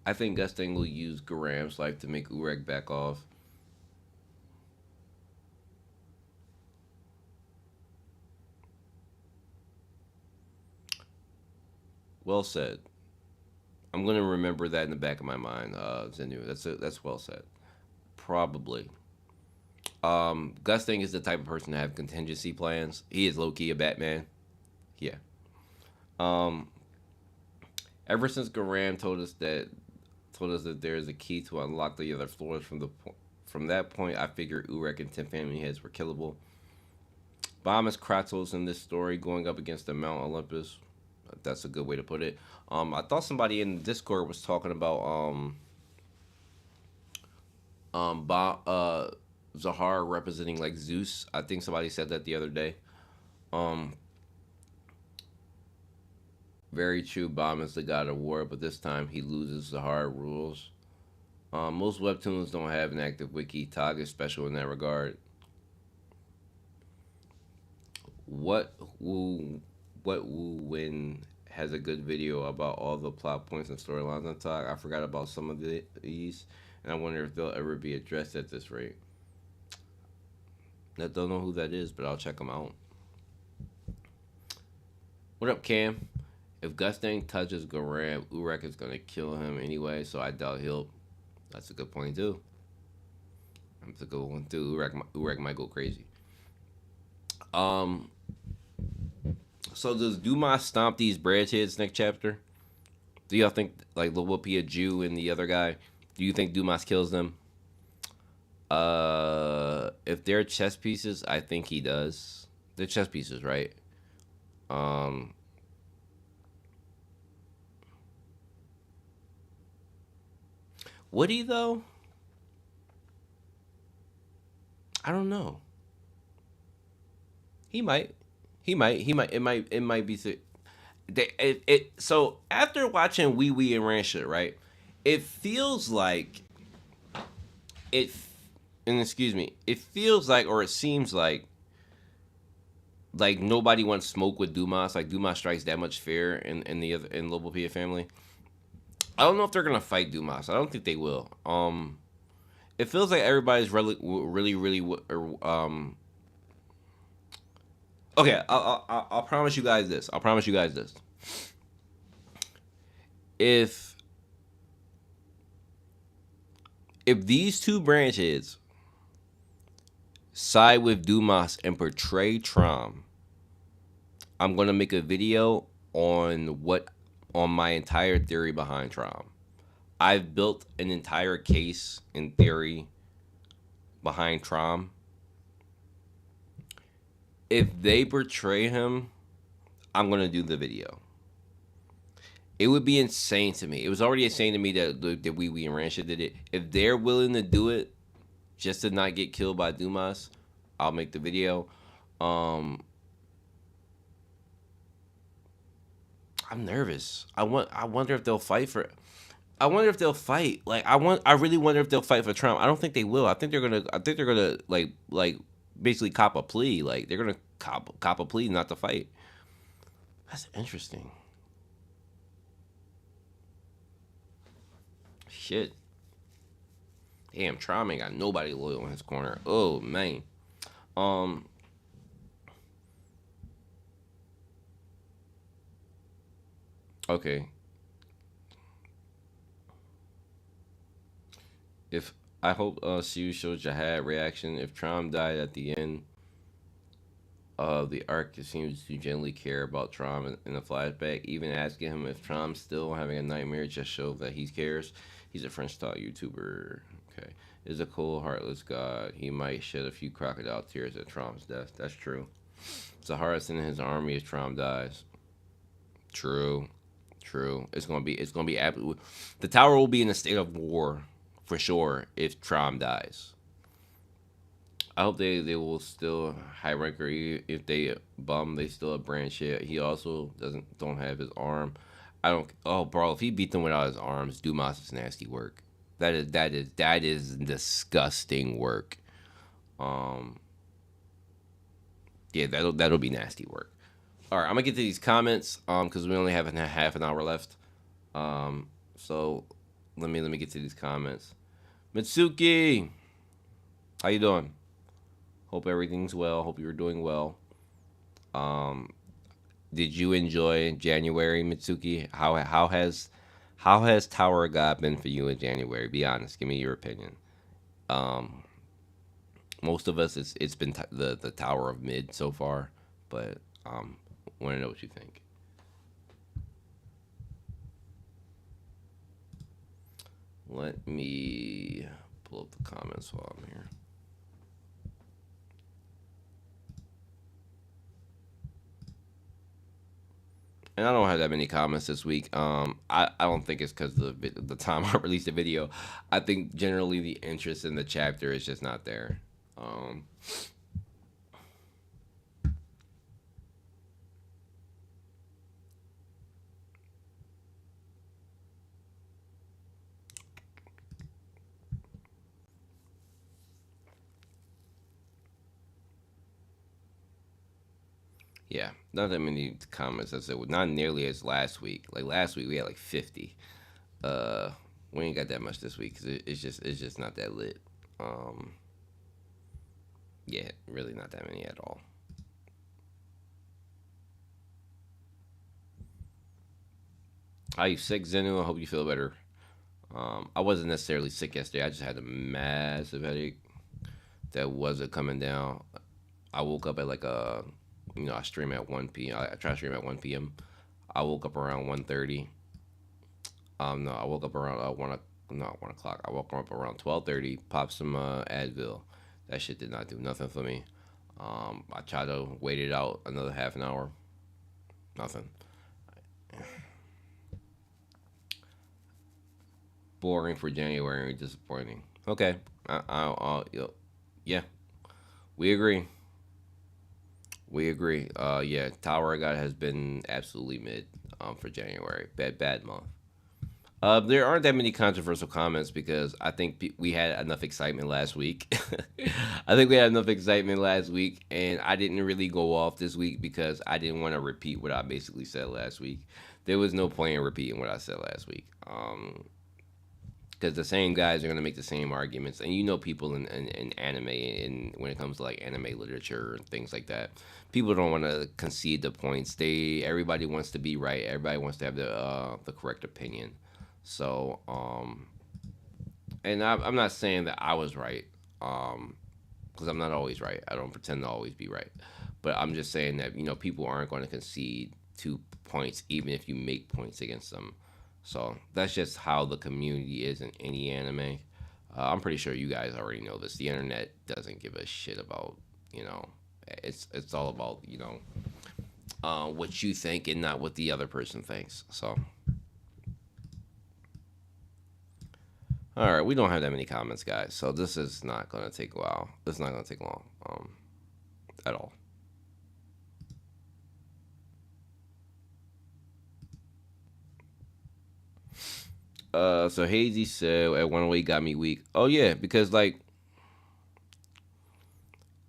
I think Gusting will use Garam's life to make Urek back off. Well said. I'm gonna remember that in the back of my mind, Zenu. That's well said. Probably. Gusting is the type of person to have contingency plans. He is low key a Batman. Yeah. Um, Ever since Garam told us that there is a key to unlock the other floors from that point, I figured Urek and 10 family heads were killable. Bomb is Kratos in this story going up against the Mount Olympus. That's a good way to put it. I thought somebody in Discord was talking about Zahar representing like Zeus. I think somebody said that the other day. Um, Very true. Bomb is the god of war, but this time he loses. Zahar rules. Most webtoons don't have an active wiki. Tog is special in that regard. What Wu What Wu Win has a good video about all the plot points and storylines on Tog. I forgot about some of these, and I wonder if they'll ever be addressed at this rate. I don't know who that is, but I'll check them out. What up, Cam? If Gustang touches Garam, Urek is gonna kill him anyway, so I doubt he'll. That's a good point too. That's a good one too. Urek might go crazy. Um. So does Dumas stomp these breadheads next chapter? Do y'all think like will be a Jew and the other guy? Do you think Dumas kills them? If they're chess pieces, I think he does. They're chess pieces, right? Um, would he though? I don't know. He might. He might. He might. It might. It might be. So after watching Wee Wee and Rancher, right? It feels like it. And excuse me. It feels like, or it seems like nobody wants smoke with Dumas. Like Dumas strikes that much fear in the other in Lobopia family. I don't know if they're gonna fight Dumas. I don't think they will. It feels like everybody's really. Okay, I'll promise you guys this. I'll promise you guys this. If if these two branches side with Dumas and portray Trom, I'm gonna make a video on my entire theory behind Trom. I've built an entire case in theory behind Trom. If they portray him, I'm gonna do the video. It would be insane to me. It was already insane to me that Wee Wee and Rancher did it. If they're willing to do it just to not get killed by Dumas, I'll make the video. Um, I'm nervous. I wonder if they'll fight for. I wonder if they'll fight. Like I really wonder if they'll fight for Trump. I don't think they will. I think they're gonna. I think they're gonna like basically cop a plea. Like they're gonna cop a plea not to fight. That's interesting. Shit. Damn, Trump ain't got nobody loyal in his corner. Oh man. Um. Okay. If I hope Siu showed Jihad reaction. If Trom died at the end of the arc, it seems to genuinely care about Trom in the flashback. Even asking him if Trom's still having a nightmare just shows that he cares. He's a French style YouTuber. Okay. Is a cold, heartless god. He might shed a few crocodile tears at Trom's death. That's true. Zahara's in his army if Trom dies. True. True. It's gonna be the tower will be in a state of war for sure if Trom dies. I hope they will still high ranker. If they bum, they still have brand shit. He also don't have his arm. I don't. Oh, bro, if he beat them without his arms, Dumas is nasty work. That is disgusting work. Um, yeah, that'll be nasty work. All right, I'm gonna get to these comments. Because we only have half an hour left. So let me get to these comments. Mitsuki, how you doing? Hope everything's well. Hope you're doing well. Um, did you enjoy January, Mitsuki? How has Tower of God been for you in January? Be honest. Give me your opinion. Um, most of us, it's been the Tower of Mid so far, but want to know what you think. Let me pull up the comments while I'm here. And I don't have that many comments this week. I don't think it's because the time I released the video. I think generally the interest in the chapter is just not there. Um, yeah, not that many comments. I said not nearly as last week. Like last week we had like 50. Uh, we ain't got that much this week because it's just not that lit. Um, yeah, really not that many at all. How you sick, Zenu? I hope you feel better. I wasn't necessarily sick yesterday. I just had a massive headache that wasn't coming down. I woke up at like I stream at 1 p.m. I try to stream at 1 p.m. I woke up around 1:30. No, I woke up around 1 o'clock. I woke up around 12:30. Popped some Advil. That shit did not do nothing for me. I tried to wait it out another half an hour. Nothing. Boring for January. Disappointing. Okay. Yeah, we agree. We agree. Yeah, Tower of God has been absolutely mid for January. Bad month. There aren't that many controversial comments because I think we had enough excitement last week. I think we had enough excitement last week, and I didn't really go off this week because I didn't want to repeat what I basically said last week. There was no point in repeating what I said last week. Because the same guys are going to make the same arguments, and people in anime, and when it comes to like anime literature and things like that, people don't want to concede the points. Everybody wants to be right. Everybody wants to have the correct opinion. So and I'm not saying that I was right, because I'm not always right. I don't pretend to always be right, but I'm just saying that people aren't going to concede 2 points even if you make points against them. So that's just how the community is in any anime. I'm pretty sure you guys already know this. The internet doesn't give a shit about you know. It's all about what you think and not what the other person thinks. So all right, we don't have that many comments, guys. So this is not gonna take a while. This is not gonna take long at all. So Hazy said at 108 got me weak. Oh yeah, because like,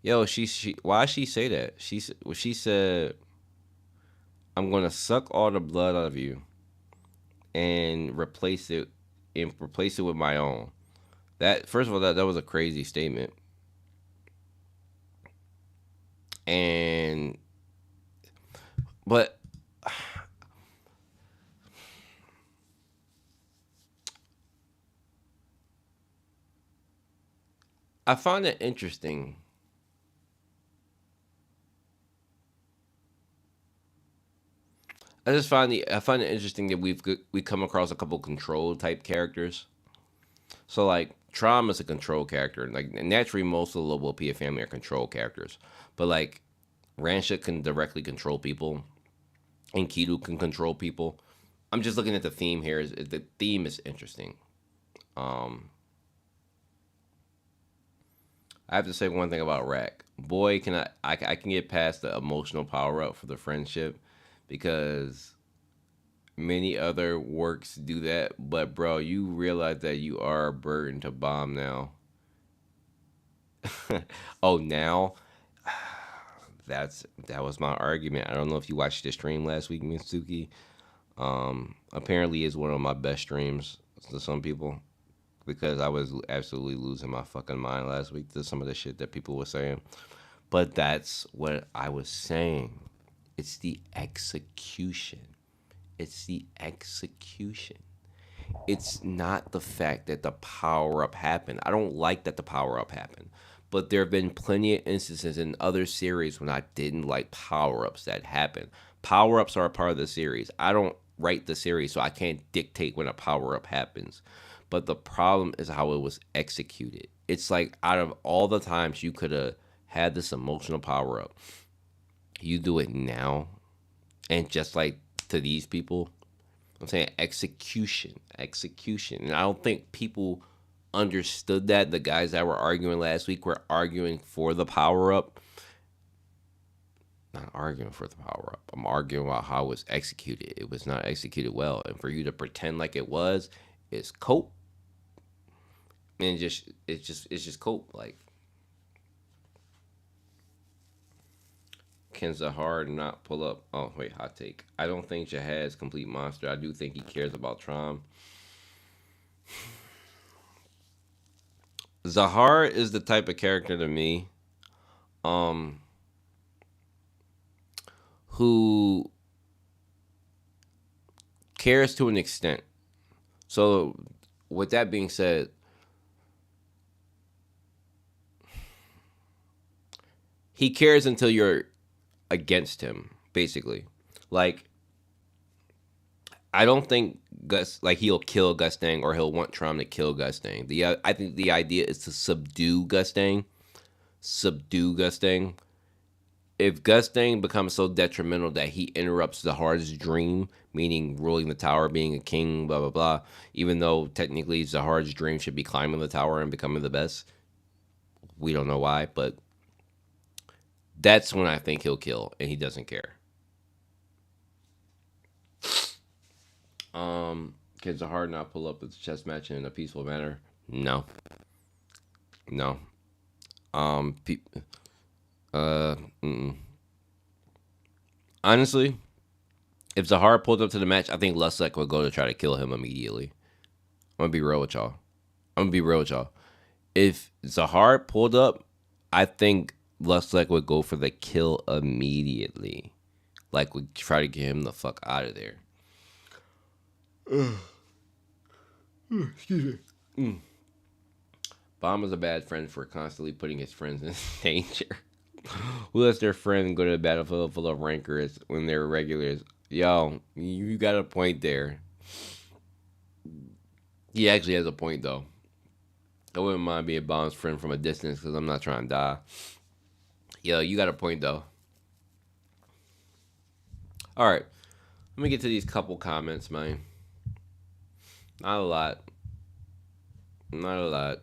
yo, why she say that? She said, I'm gonna suck all the blood out of you and replace it with my own. That first of all, that was a crazy statement, and but I find it interesting. I find it interesting that we come across a couple control type characters. So like Trom is a control character. Like naturally, most of the Lobo Pia family are control characters, but like Rancha can directly control people, and Kidu can control people. I'm just looking at the theme here. The theme is interesting. Um, I have to say one thing about Rack. Boy, I can get past the emotional power up for the friendship because many other works do that. But bro, you realize that you are a burden to Bomb now. Oh, now that was my argument. I don't know if you watched the stream last week, Mitsuki. Apparently, it's one of my best streams to some people because I was absolutely losing my fucking mind last week to some of the shit that people were saying. But that's what I was saying. It's the execution. It's the execution. It's not the fact that the power up happened. I don't like that the power up happened. But there have been plenty of instances in other series when I didn't like power ups that happen. Power ups are a part of the series. I don't write the series, so I can't dictate when a power up happens. But the problem is how it was executed. It's like out of all the times you could have had this emotional power up, you do it now. And just like to these people, I'm saying execution, execution. And I don't think people understood that. The guys that were arguing last week were arguing for the power up. Not arguing for the power up. I'm arguing about how it was executed. It was not executed well. And for you to pretend like it was, is cope. And it's just cope. Like, can Zahar not pull up? Oh wait, hot take. I don't think Jahad is complete monster. I do think he cares about Trom. Zahar is the type of character to me, um, who cares to an extent. So, with that being said, he cares until you're against him, basically. Like, I don't think Gus, like, he'll kill Gustang or he'll want Trom to kill Gustang. I think the idea is to subdue Gustang. If Gustang becomes so detrimental that he interrupts the hardest dream, meaning ruling the tower, being a king, blah blah blah, even though technically Zahar's dream should be climbing the tower and becoming the best, we don't know why, but that's when I think he'll kill, and he doesn't care. Can Zahar not pull up a chess match in a peaceful manner? No, no. Um, pe- mm-mm. Honestly, if Zahar pulled up to the match, I think Lusek would go to try to kill him immediately. I'm gonna be real with y'all. I'm gonna be real with y'all. If Zahar pulled up, I think Lusek would go for the kill immediately. Like, would try to get him the fuck out of there. Excuse me. Bomb is a bad friend for constantly putting his friends in danger. Who lets their friend go to the battlefield full of rankers when they're regulars? Yo, you got a point there. He actually has a point though. I wouldn't mind being Bomb's friend from a distance because I'm not trying to die. Yo, you got a point though. All right, let me get to these couple comments, man. Not a lot. Not a lot.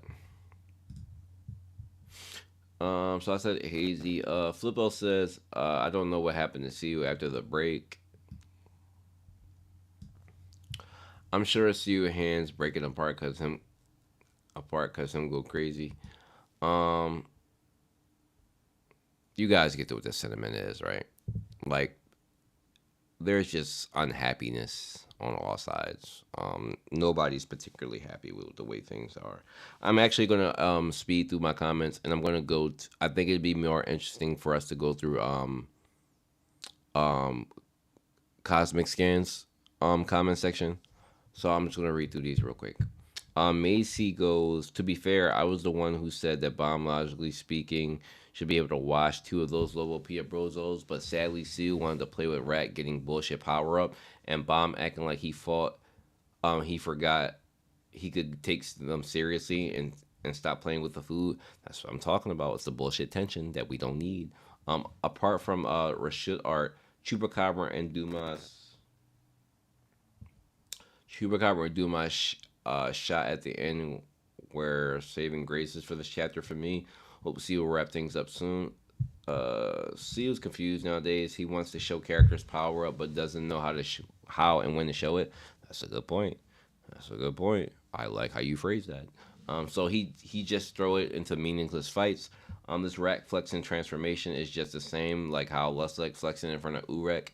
So I said hazy. Flippo says, I don't know what happened to see you after the break. I'm sure I see your hands breaking apart cause him go crazy. Um, you guys get to what the sentiment is, right? Like, there's just unhappiness on all sides. Nobody's particularly happy with the way things are. I'm actually gonna speed through my comments, and I'm gonna go. I think it'd be more interesting for us to go through um cosmic scans comment section. So I'm just gonna read through these real quick. Macy goes, to be fair, I was the one who said that Bomb, logically speaking, should be able to wash two of those level Pia Brozos, but sadly, Sue wanted to play with Rat getting bullshit power up, and Bomb acting like he forgot he could take them seriously and stop playing with the food. That's what I'm talking about. It's the bullshit tension that we don't need. Apart from Rashid Art, Chupacabra and Dumas shot at the end were saving graces for this chapter for me. Hope Seal will wrap things up soon. Seal's confused nowadays. He wants to show characters power up, but doesn't know how and when to show it. That's a good point. That's a good point. I like how you phrase that. So he just throw it into meaningless fights. This rack flexing transformation is just the same, like how Lustek flexing in front of Urek.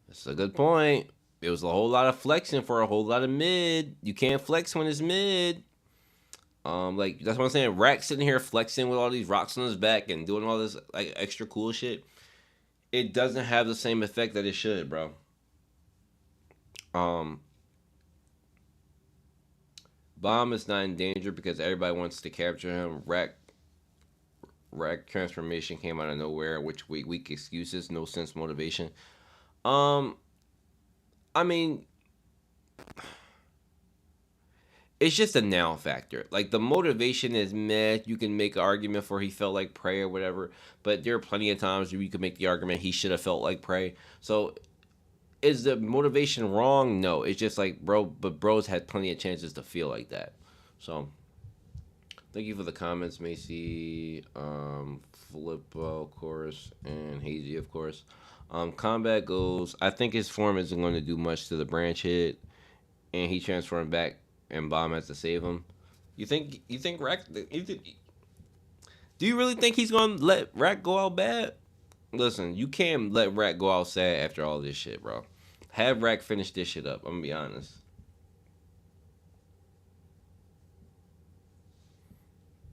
That's a good point. It was a whole lot of flexing for a whole lot of mid. You can't flex when it's mid. Like that's what I'm saying. Rack sitting here flexing with all these rocks on his back and doing all this like extra cool shit. It doesn't have the same effect that it should, bro. Um, Bomb is not in danger because everybody wants to capture him. Rack transformation came out of nowhere, which weak excuses, no sense motivation. Um, I mean, it's just a now factor. Like the motivation is meh. You can make an argument for he felt like prey or whatever, but there are plenty of times where you could make the argument he should have felt like prey. So is the motivation wrong? No, it's just like but bros had plenty of chances to feel like that. So thank you for the comments, Macy, Filippo, of course, and Hazy, of course. Combat goes. I think his form isn't going to do much to the branch hit, and he transformed back, and Bomb has to save him. You think? Rack? Do you really think he's going to let Rack go out bad? Listen, you can't let Rack go out sad after all this shit, bro. Have Rack finish this shit up. I'm gonna be honest.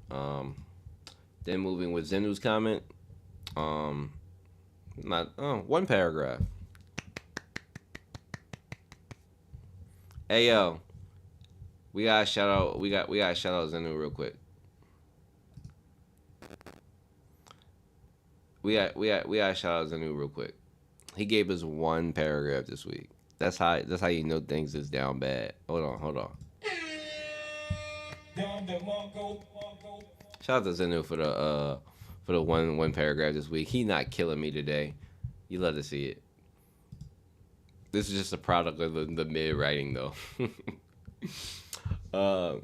Um, then moving with Zenu's comment. Um, not one paragraph. Hey yo, we gotta shout out. We gotta shout out Zenu real quick. We gotta shout out Zenu real quick. He gave us one paragraph this week. That's how you know things is down bad. Hold on. Shout out to Zenu for the one paragraph this week. He not killing me today. You love to see it. This is just a product of the mid writing though. uh,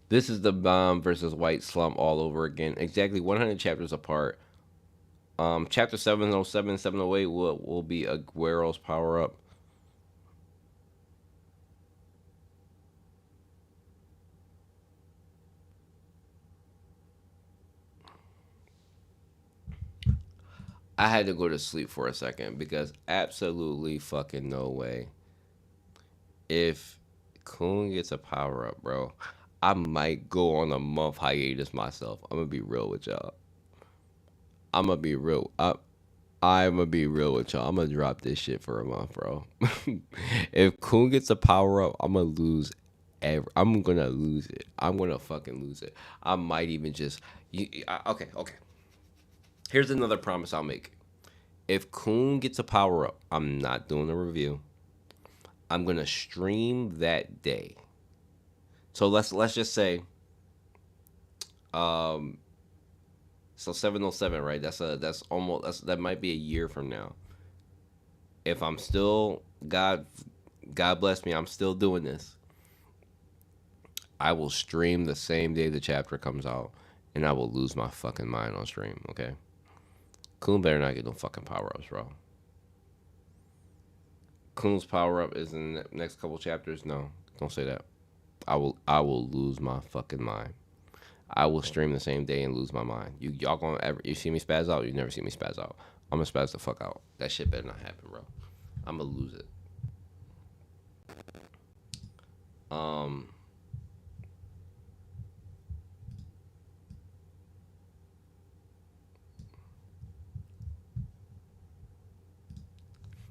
this is the Bomb versus White slump all over again. Exactly 100 chapters apart. Chapter 707, 708 will be Aguero's power up. I had to go to sleep for a second because absolutely fucking no way. If Kun gets a power up, bro, I might go on a month hiatus myself. I'm gonna be real with y'all. I'm gonna be real. I'm gonna be real with y'all. I'm gonna drop this shit for a month, bro. If Kun gets a power up, I'm gonna lose. I'm gonna lose it. I'm gonna fucking lose it. I might even just. Okay. Here's another promise I'll make. If Kun gets a power up, I'm not doing a review. I'm gonna stream that day. So let's just say, um, so 707, right? That might be a year from now. If I'm still God bless me, I'm still doing this. I will stream the same day the chapter comes out, and I will lose my fucking mind on stream. Okay, Kun better not get no fucking power ups, bro. Kun's power up is in the next couple chapters. No, don't say that. I will lose my fucking mind. I will stream the same day and lose my mind. Y'all gonna ever you see me spaz out? You never see me spaz out. I'm gonna spaz the fuck out. That shit better not happen, bro. I'm gonna lose it. Um.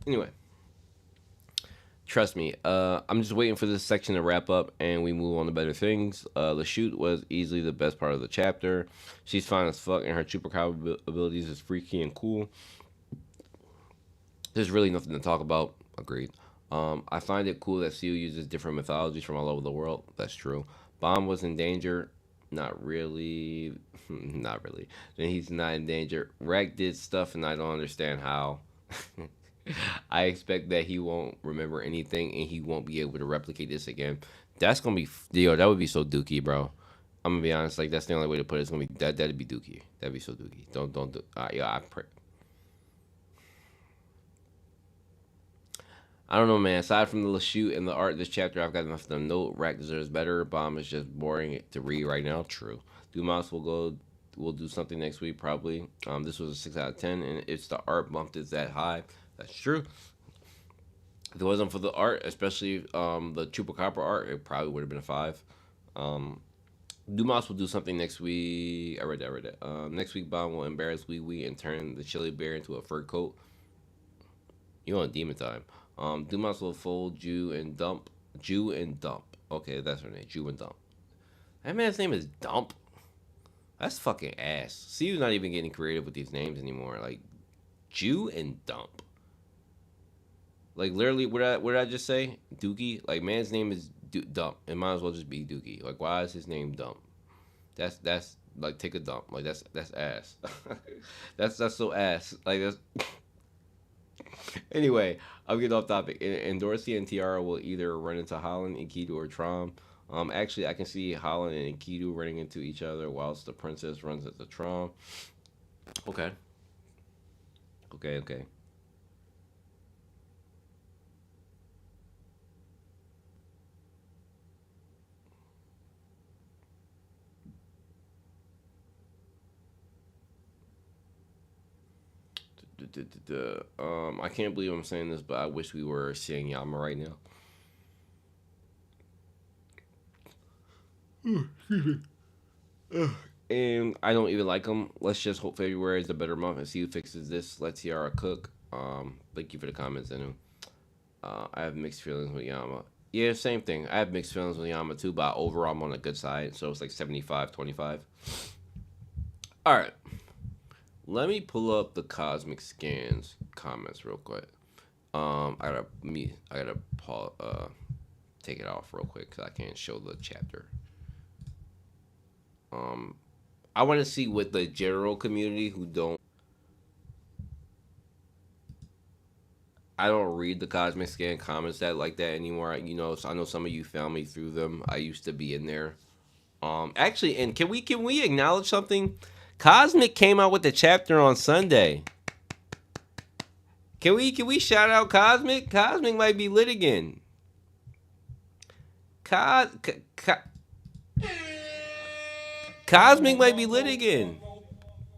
Anyway, trust me. I'm just waiting for this section to wrap up and we move on to better things. The shoot was easily the best part of the chapter. She's fine as fuck, and her superpower abilities is freaky and cool. There's really nothing to talk about. Agreed. I find it cool that Seal uses different mythologies from all over the world. That's true. Bomb was in danger. Not really. Not really. Then he's not in danger. Rack did stuff, and I don't understand how. I expect that he won't remember anything, and he won't be able to replicate this again. That's gonna be, yo. That would be so dookie, bro. I'm gonna be honest. Like that's the only way to put it. It's gonna be that. That'd be Dookie. That'd be so Dookie. Don't do. Yeah, I pray. I don't know, man. Aside from the shoot and the art, this chapter I've got enough to note. Rack deserves better. Bomb is just boring to read right now. True. Dumas will go. We'll do something next week probably. This was a 6 out of 10, and it's the art bumped is that high. That's true. If it wasn't for the art, especially the Chupacabra art, it probably would have been a 5. Um, Dumas will do something next week. I read that. I read that. Next week, Bomb will embarrass Wee Wee and turn the chili bear into a fur coat. You on demon time. Dumas will fold Jew and dump. Jew and dump. Okay, that's her name. Jew and dump. That man's name is Dump. That's fucking ass. See, you're not even getting creative with these names anymore. Like Jew and dump. Like literally, what did I just say? Dookie. Like man's name is Dump. It might as well just be Dookie. Like why is his name Dump? That's like take a dump. Like that's ass. That's so ass. Like that's anyway. I'm getting off topic. And Dorsey and Tiara will either run into Holland, Enkidu, or Trom. Actually, I can see Holland and Enkidu running into each other whilst the princess runs into Trom. Okay. Okay. Okay. I can't believe I'm saying this, but I wish we were seeing Yama right now. And I don't even like him. Let's just hope February is a better month and see who fixes this. Let Tiara cook. Thank you for the comments, Anu. I have mixed feelings with Yama. Yeah, same thing. I have mixed feelings with Yama too, but overall I'm on the good side. So it's like 75-25. All right. Let me pull up the Cosmic Scans comments real quick. I gotta take it off real quick because I can't show the chapter. Um, I want to see what the general community who don't. I don't read the Cosmic Scan comments that like that anymore. You know, so I know some of you found me through them. I used to be in there. Actually, and can we acknowledge something? Cosmic came out with the chapter on Sunday. Can we shout out Cosmic? Cosmic might be lit again. Cos, Cosmic might be lit again.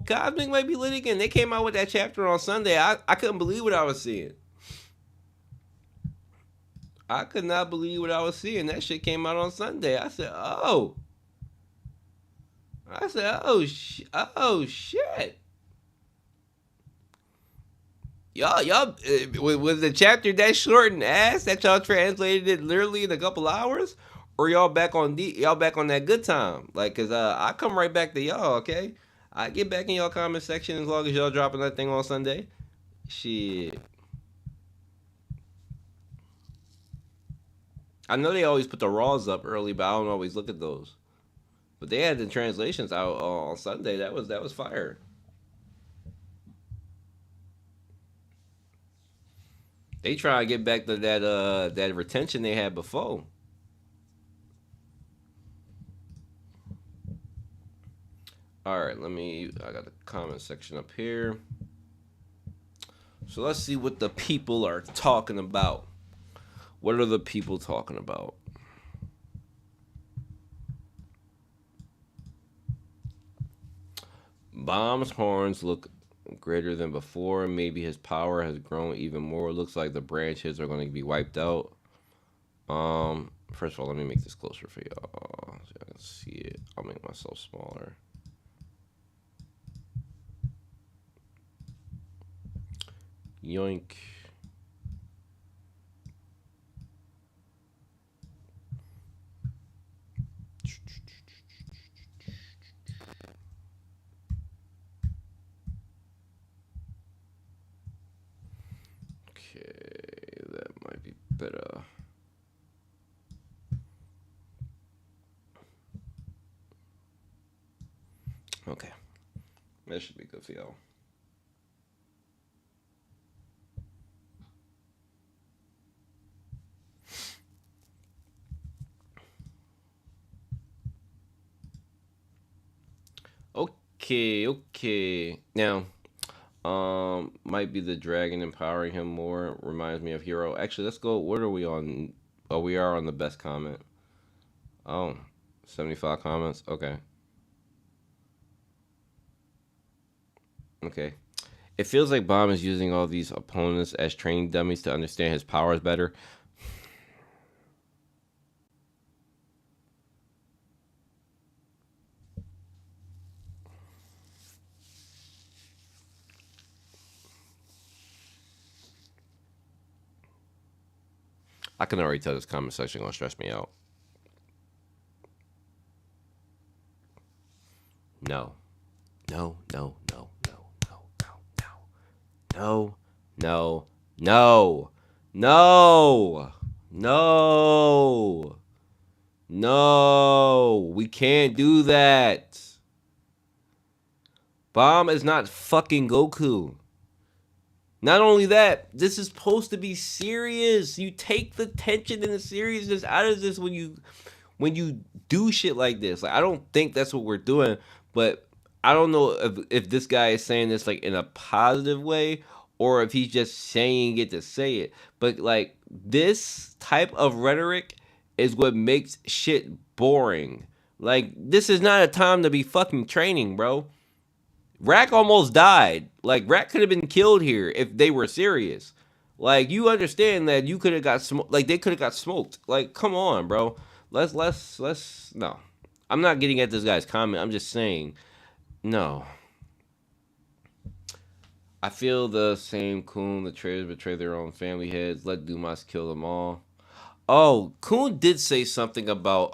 Cosmic might be lit again. They came out with that chapter on Sunday. I couldn't believe what I was seeing. I could not believe what I was seeing. That shit came out on Sunday. I said, "Oh." I said, "Oh shit." Y'all, was the chapter that short and ass that y'all translated it literally in a couple hours, or y'all back on that good time? Like, cause I come right back to y'all. Okay, I get back in y'all comment section as long as y'all dropping that thing on Sunday. Shit, I know they always put the raws up early, but I don't always look at those. But they had the translations out on Sunday. That was fire. They try to get back to that retention they had before. All right, I got the comment section up here. So let's see what the people are talking about. What are the people talking about? Bomb's horns look greater than before. Maybe his power has grown even more. Looks like the branches are going to be wiped out. First of all, let me make this closer for y'all so y'all can see it. I'll make myself smaller. Yoink. Okay, that might be better. Okay, that should be good for y'all. Okay. Now, might be the dragon empowering him more. Reminds me of Hero. Actually, let's go. What are we on? Oh, we are on the best comment. Oh, 75 comments. Okay. Okay. It feels like Bomb is using all these opponents as training dummies to understand his powers better. I can already tell this comment section gonna stress me out. No. No, no, no, no, no, no, no, no, no, no, no, no. We can't do that. Bomb is not fucking Goku. Not only that, this is supposed to be serious. You take the tension and the seriousness out of this when you do shit like this. Like I don't think that's what we're doing, but I don't know if this guy is saying this like in a positive way or if he's just saying it to say it. But like this type of rhetoric is what makes shit boring. Like this is not a time to be fucking training, bro. Rack almost died. Like Rack could have been killed here if they were serious. Like you understand that you could have got smoked. Like they could have got smoked. Like come on, bro. Let's no. I'm not getting at this guy's comment. I'm just saying no. I feel the same. Coon, the traitors betray their own family heads. Let Dumas kill them all. Oh, Coon did say something about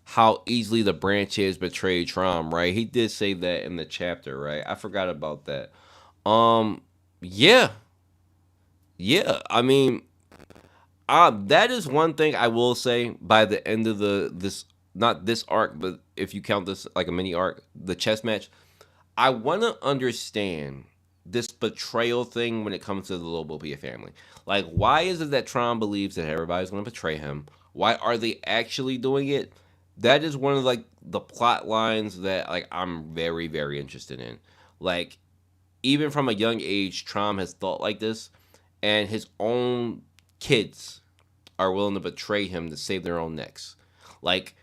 how easily the branches betray Trom, right? He did say that in the chapter, right? I forgot about that. Um, yeah, yeah. I mean, that is one thing I will say. By the end of the this not this arc, but if you count this like a mini arc, the chess match, I want to understand this betrayal thing when it comes to the Lobopia family. Like, why is it that Tron believes that everybody's going to betray him? Why are they actually doing it? That is one of like the plot lines that like I'm very very interested in. Like, even from a young age, Tron has thought like this, and his own kids are willing to betray him to save their own necks. Like,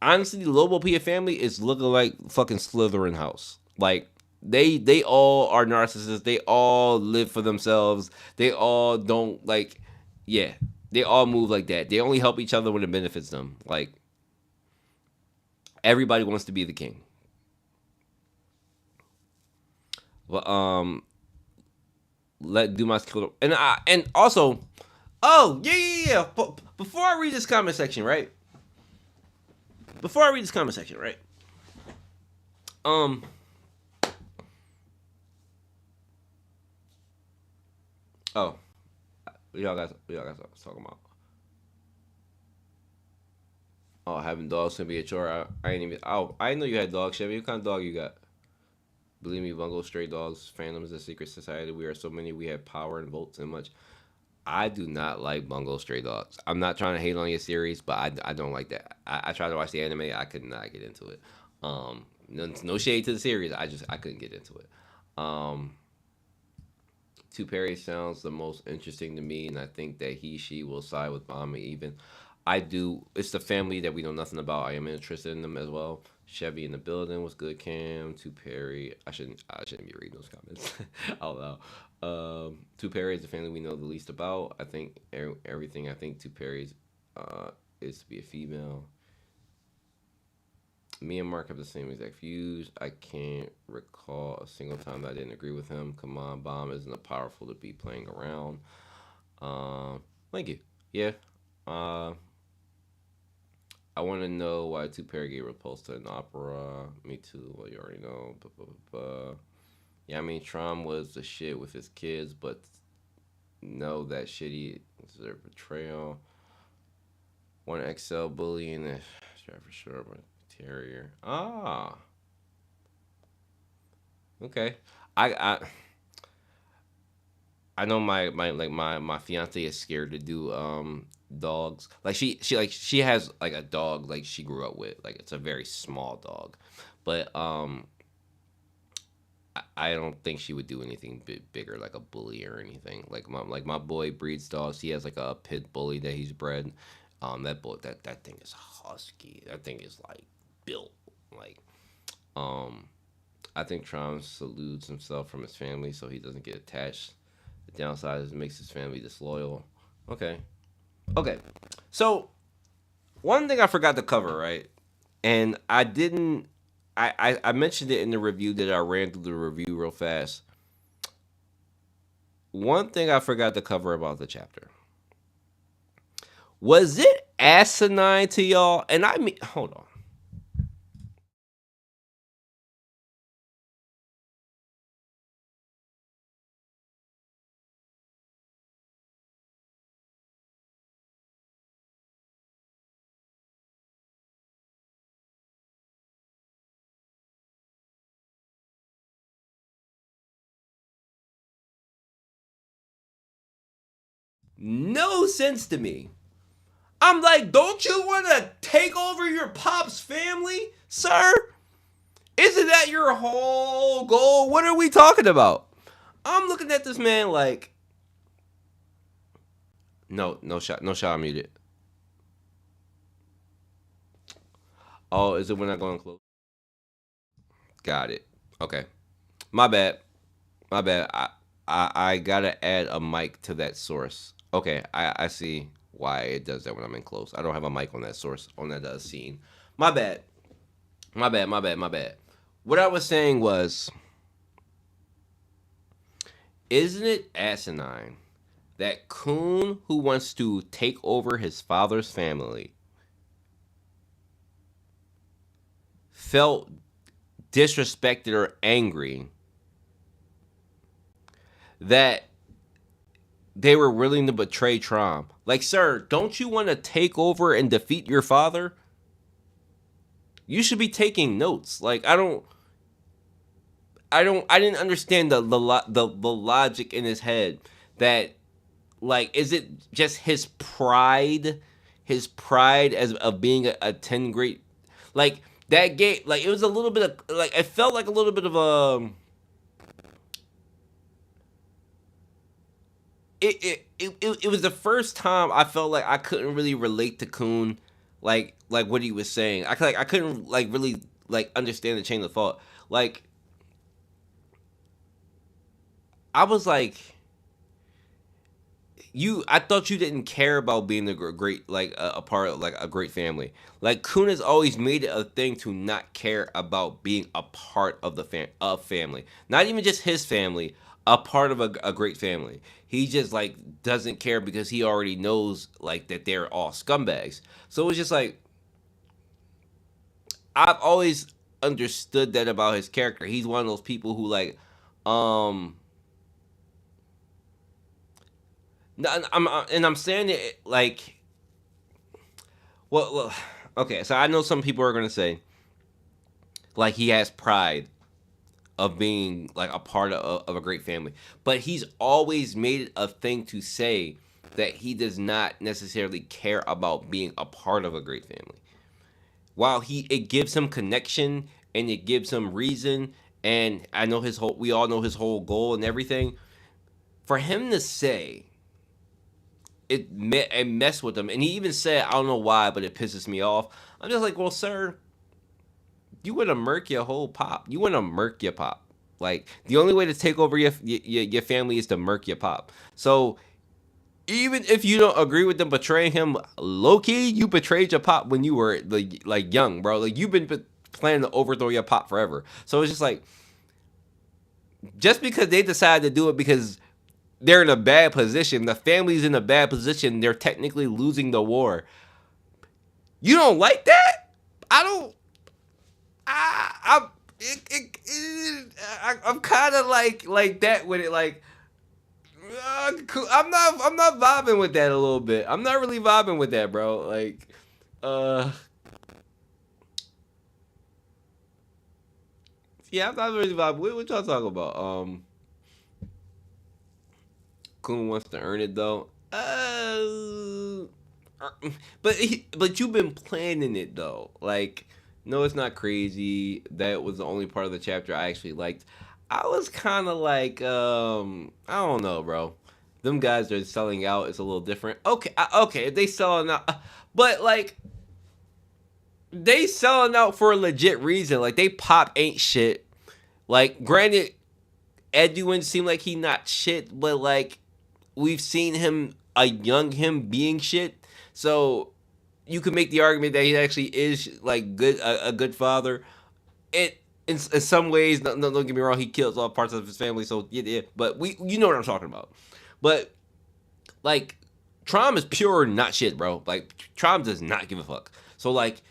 honestly, the Lobopia family is looking like fucking Slytherin house. Like they all are narcissists. They all live for themselves. They all don't like, yeah. They all move like that. They only help each other when it benefits them. Like everybody wants to be the king. But let Dumas kill them. And also, oh yeah. Before I read this comment section, right? Before I read this comment section, right? Um, oh, y'all guys talking about. Oh, having dogs can be a chore. I ain't even. Oh, I didn't know you had dogs, Chevy. What kind of dog you got? Believe me, Bungo, stray dogs, fandoms, a secret society. We are so many. We have power and votes and much. I do not like Bungo stray dogs. I'm not trying to hate on your series, but I don't like that. I tried to watch the anime. I could not get into it. No shade to the series. I couldn't get into it. Um, Two Perry sounds the most interesting to me, and I think that she will side with Mama even. I do. It's the family that we know nothing about. I am interested in them as well. Chevy in the building was good. Cam, Two Perry. I shouldn't be reading those comments out loud. Two Perry is the family we know the least about. I think everything. I think Two Perry's is to be a female. Me and Mark have the same exact views. I can't recall a single time that I didn't agree with him. Come on, Bomb isn't powerful to be playing around. Thank you. Yeah. Uh, I want to know why Two Pair gave repulsed to an opera. Me too. Well, you already know. Yeah, I mean, Trom was the shit with his kids, but no, that shitty deserved betrayal. One XL bully and a for sure, but terrier. Ah, okay. I I know my fiance is scared to do dogs. Like she has like a dog like she grew up with. Like it's a very small dog. But I don't think she would do anything bigger, like a bully or anything. Like my boy breeds dogs. He has like a pit bully that he's bred. That boy, that thing is husky. That thing is like built. Like, um, I think Tron salutes himself from his family so he doesn't get attached. The downside is it makes his family disloyal. Okay, okay. So one thing I forgot to cover, right? And I didn't. I mentioned it in the review that I ran through the review real fast. One thing I forgot to cover about the chapter. Was it asinine to y'all? And I mean, hold on. No sense to me. I'm like, don't you want to take over your pop's family, sir? Isn't that your whole goal? What are we talking about? I'm looking at this man like, no, no shot muted. Oh, is it when I go and close? Got it. Okay, my bad. My bad. I gotta add a mic to that source. Okay, I see why it does that when I'm in close. I don't have a mic on that source on that scene. My bad. My bad. My bad. My bad. What I was saying was, isn't it asinine that Coon, who wants to take over his father's family, felt disrespected or angry that they were willing to betray Trom? Like, sir, don't you want to take over and defeat your father? You should be taking notes. Like, I didn't understand the logic in his head that, like, is it just his pride as of being a 10 great, like, that game, like, it was a little bit of, like, it felt like a little bit of it was the first time I felt like I couldn't really relate to Coon, like what he was saying. I couldn't like really like understand the chain of thought. Like, I was like, I thought you didn't care about being a great, like a part of like a great family. Like, Kun has always made it a thing to not care about being a part of the family. Not even just his family, a part of a great family. He just like doesn't care because he already knows like that they're all scumbags. So it's just like, I've always understood that about his character. He's one of those people who like, um and I'm saying it like, well, okay. So I know some people are gonna say like he has pride of being like a part of a great family, but he's always made it a thing to say that he does not necessarily care about being a part of a great family. While it gives him connection and it gives him reason, and I know we all know his whole goal and everything. For him to say it messed with him. And he even said, I don't know why, but it pisses me off. I'm just like, well, sir, you want to murk your whole pop. You want to murk your pop. Like, the only way to take over your family is to murk your pop. So even if you don't agree with them betraying him, low key, you betrayed your pop when you were like young, bro. Like, you've been planning to overthrow your pop forever. So it's just like, just because they decided to do it because they're in a bad position, the family's in a bad position, they're technically losing the war. You don't like that? I don't. I I'm kind of like that with it. Like, I'm not vibing with that a little bit. I'm not really vibing with that, bro. Like, uh, yeah, I'm not really vibing. What y'all talking about? Kun wants to earn it though. But you've been planning it though. Like, no, it's not crazy. That was the only part of the chapter I actually liked. I was kind of like, I don't know, bro. Them guys are selling out. It's a little different. Okay, okay, they selling out, but like they selling out for a legit reason. Like they pop ain't shit. Like granted, Edwin seemed like he not shit, but like we've seen him a young him being shit. So you could make the argument that he actually is like good a good father. It in some ways, don't get me wrong, he kills all parts of his family. So yeah, but you know what I'm talking about. But like Trom is pure not shit, bro. Like Trom does not give a fuck. So like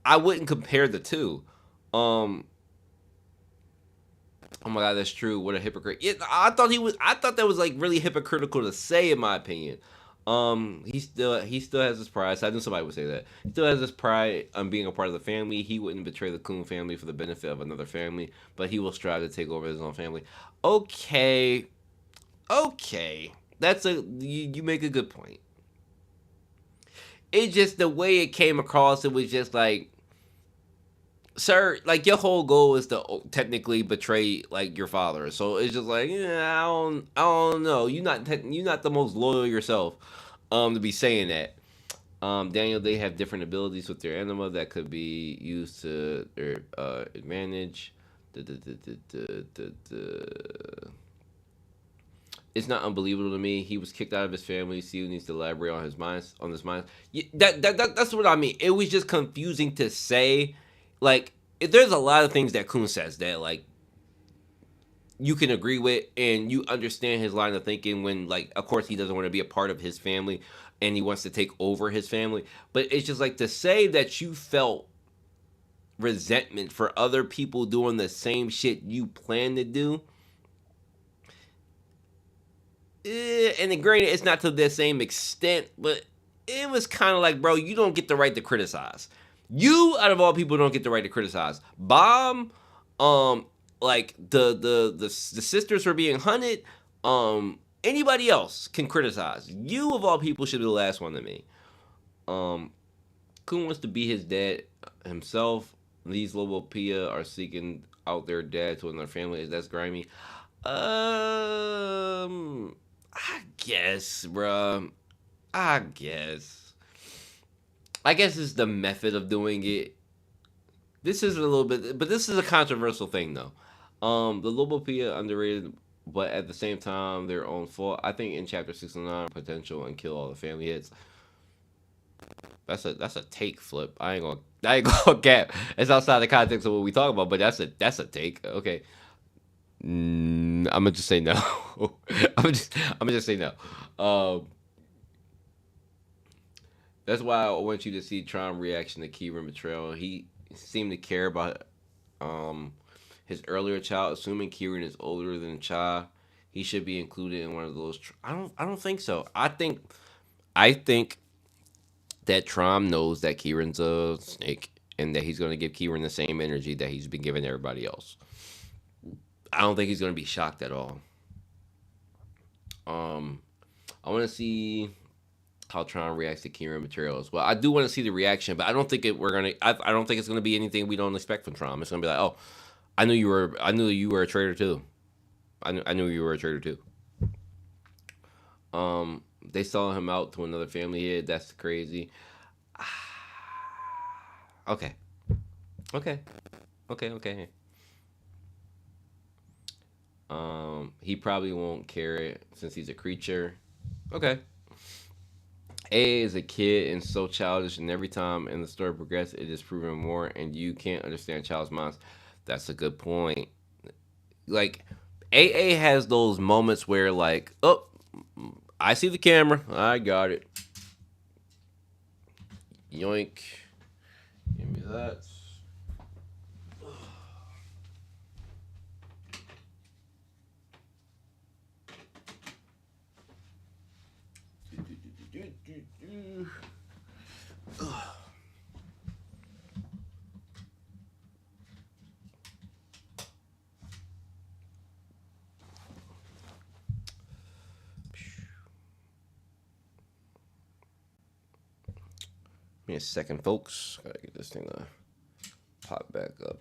I wouldn't compare the two. Um, oh my god, that's true. What a hypocrite. Yeah, I thought he was. I thought that was like really hypocritical to say, in my opinion. He still has his pride. So I knew somebody would say that. He still has his pride on being a part of the family. He wouldn't betray the Coon family for the benefit of another family, but he will strive to take over his own family. Okay, okay, you make a good point. It's just the way it came across. It was just like, sir, like your whole goal is to technically betray like your father. So it's just like, yeah, I don't know. You're not the most loyal yourself, to be saying that. Daniel, they have different abilities with their anima that could be used to their advantage. Duh, duh, duh, duh, duh, duh, duh. It's not unbelievable to me. He was kicked out of his family. Steve needs to elaborate on his mind. On his mind. Yeah, that's what I mean. It was just confusing to say. Like, there's a lot of things that Kun says that like you can agree with, and you understand his line of thinking. When like, of course, he doesn't want to be a part of his family, and he wants to take over his family. But it's just like to say that you felt resentment for other people doing the same shit you plan to do. And then granted, it's not to the same extent, but it was kind of like, bro, you don't get the right to criticize. You, out of all people, don't get the right to criticize. Bomb, um, like the sisters were being hunted. Anybody else can criticize. You, of all people, should be the last one to me. Um, Kun wants to be his dad himself. These Lobopia are seeking out their dad to another family. That's grimy. I guess, bruh. I guess. I guess it's the method of doing it. This is a little bit, but this is a controversial thing, though. The Lobopia underrated, but at the same time, their own fault. I think in chapter 69, potential and kill all the family hits. That's a take flip. I ain't gonna cap. It's outside the context of what we talk about, but that's a take. Okay. I'm gonna just say no. I'm gonna just say no. Um, that's why I want you to see Tron reaction to Kieran betrayal. He seemed to care about um his earlier child. Assuming Kieran is older than Cha, he should be included in one of those. I don't think so. I think that Tron knows that Kieran's a snake and that he's gonna give Kieran the same energy that he's been giving everybody else. I don't think he's gonna be shocked at all. Um, I want to see how Tron reacts to Kieran material as well. I do want to see the reaction, but I don't think it. We're gonna. I don't think it's gonna be anything we don't expect from Tron. It's gonna be like, oh, I knew you were a traitor too. I knew you were a traitor too. They saw him out to another family head. That's crazy. Okay, okay, okay. He probably won't care it since he's a creature. Okay. A is a kid and so childish, and every time in the story progresses, it is proven more, and you can't understand child's minds. That's a good point. Like, AA has those moments where, like, oh, I see the camera, I got it. Yoink. Give me that. Give me a second, folks. Gotta get this thing to pop back up.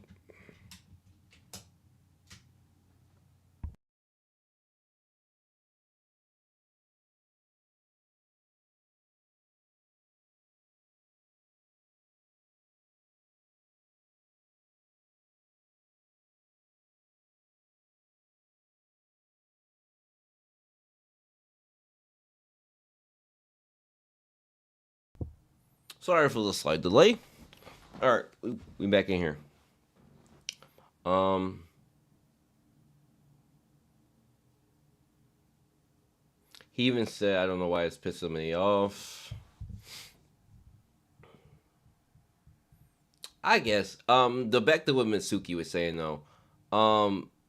Sorry for the slight delay. All right, we back in here. Um, he even said, I don't know why it's pissing me off. I guess. The back to what Mitsuki was saying though.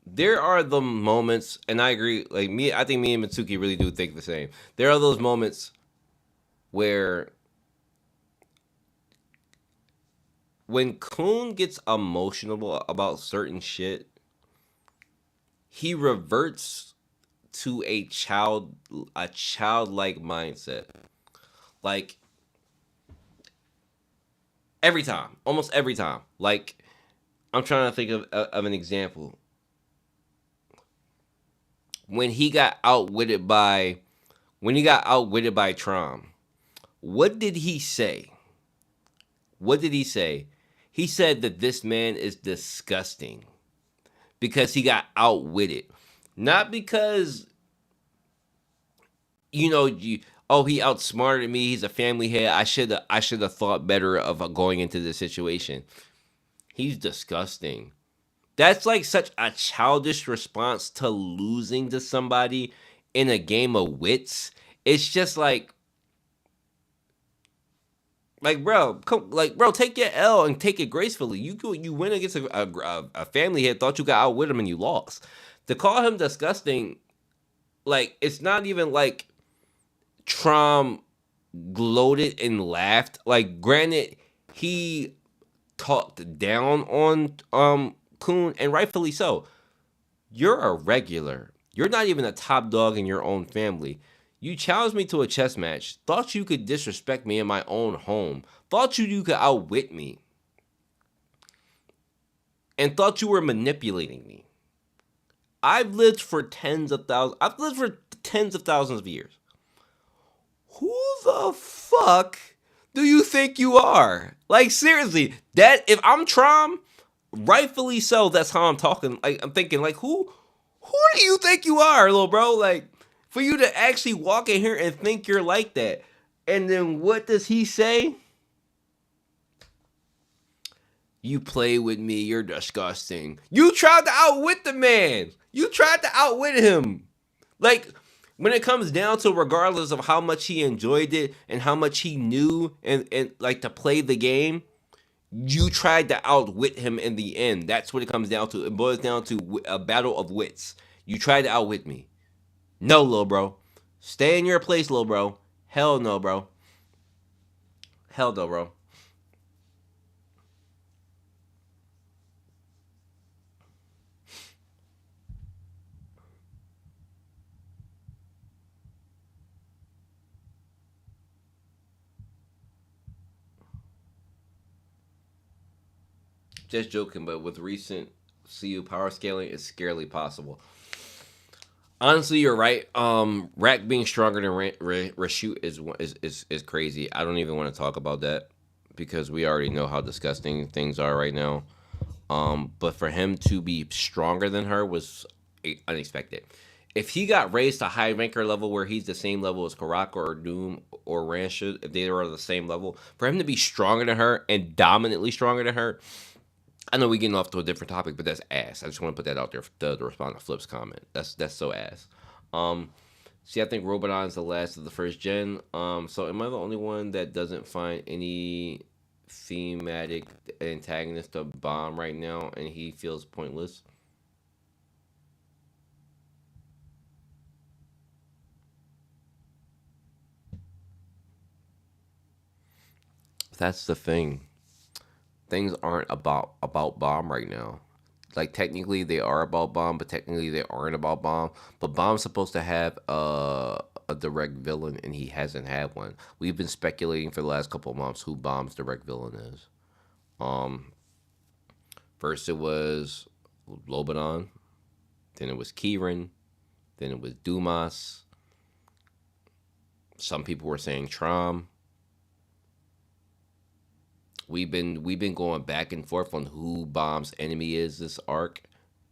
There are the moments, and I agree. Like me, I think me and Mitsuki really do think the same. There are those moments where when Kun gets emotional about certain shit, he reverts to a childlike mindset. Like every time, almost every time. Like I'm trying to think of an example. When he got outwitted by Trom, what did he say? What did he say? He said that this man is disgusting because he got outwitted. Not because he outsmarted me. He's a family head. I should have thought better of going into this situation. He's disgusting. That's like such a childish response to losing to somebody in a game of wits. It's just bro, bro, take your L and take it gracefully. You win against a family head. Thought you got out with him and you lost. To call him disgusting, like it's not even like Trom gloated and laughed. Like, granted, he talked down on Kun, and rightfully so. You're a regular. You're not even a top dog in your own family. You challenged me to a chess match. Thought you could disrespect me in my own home. Thought you could outwit me. And thought you were manipulating me. I've lived for tens of thousands. I've lived for tens of thousands of years. Who the fuck do you think you are? Like, seriously, that if I'm Trom, rightfully so, that's how I'm talking. Like, I'm thinking, like, who do you think you are, little bro? Like, for you to actually walk in here and think you're like that. And then what does he say? You play with me, you're disgusting. You tried to outwit the man. You tried to outwit him. Like, when it comes down to regardless of how much he enjoyed it and how much he knew and like to play the game, you tried to outwit him in the end. That's what it comes down to. It boils down to a battle of wits. You tried to outwit me. No, little bro. Stay in your place, little bro. Hell no, bro. Hell no, bro. Just joking, but with recent CU power scaling, it's scarcely possible. Honestly, you're right. Rack being stronger than Rashut is crazy. I don't even want to talk about that because we already know how disgusting things are right now. But for him to be stronger than her was unexpected. If he got raised to high ranker level where he's the same level as Karaka or Doom or Ransha, if they were the same level, for him to be stronger than her and dominantly stronger than her, I know we're getting off to a different topic, but that's ass. I just want to put that out there to respond to Flip's comment. That's so ass. Um, See, I think Robodon's the last of the first gen. So am I the only one that doesn't find any thematic antagonist to bomb right now, and he feels pointless? That's the thing. Things aren't about bomb right now. Like technically they are about bomb, but technically they aren't about bomb. But bomb's supposed to have a direct villain, and he hasn't had one. We've been speculating for the last couple of months who bomb's direct villain is. Um, First it was Lobodon, then it was Kieran, then it was Dumas. Some people were saying Trom. We've been going back and forth on who Bomb's enemy is this arc,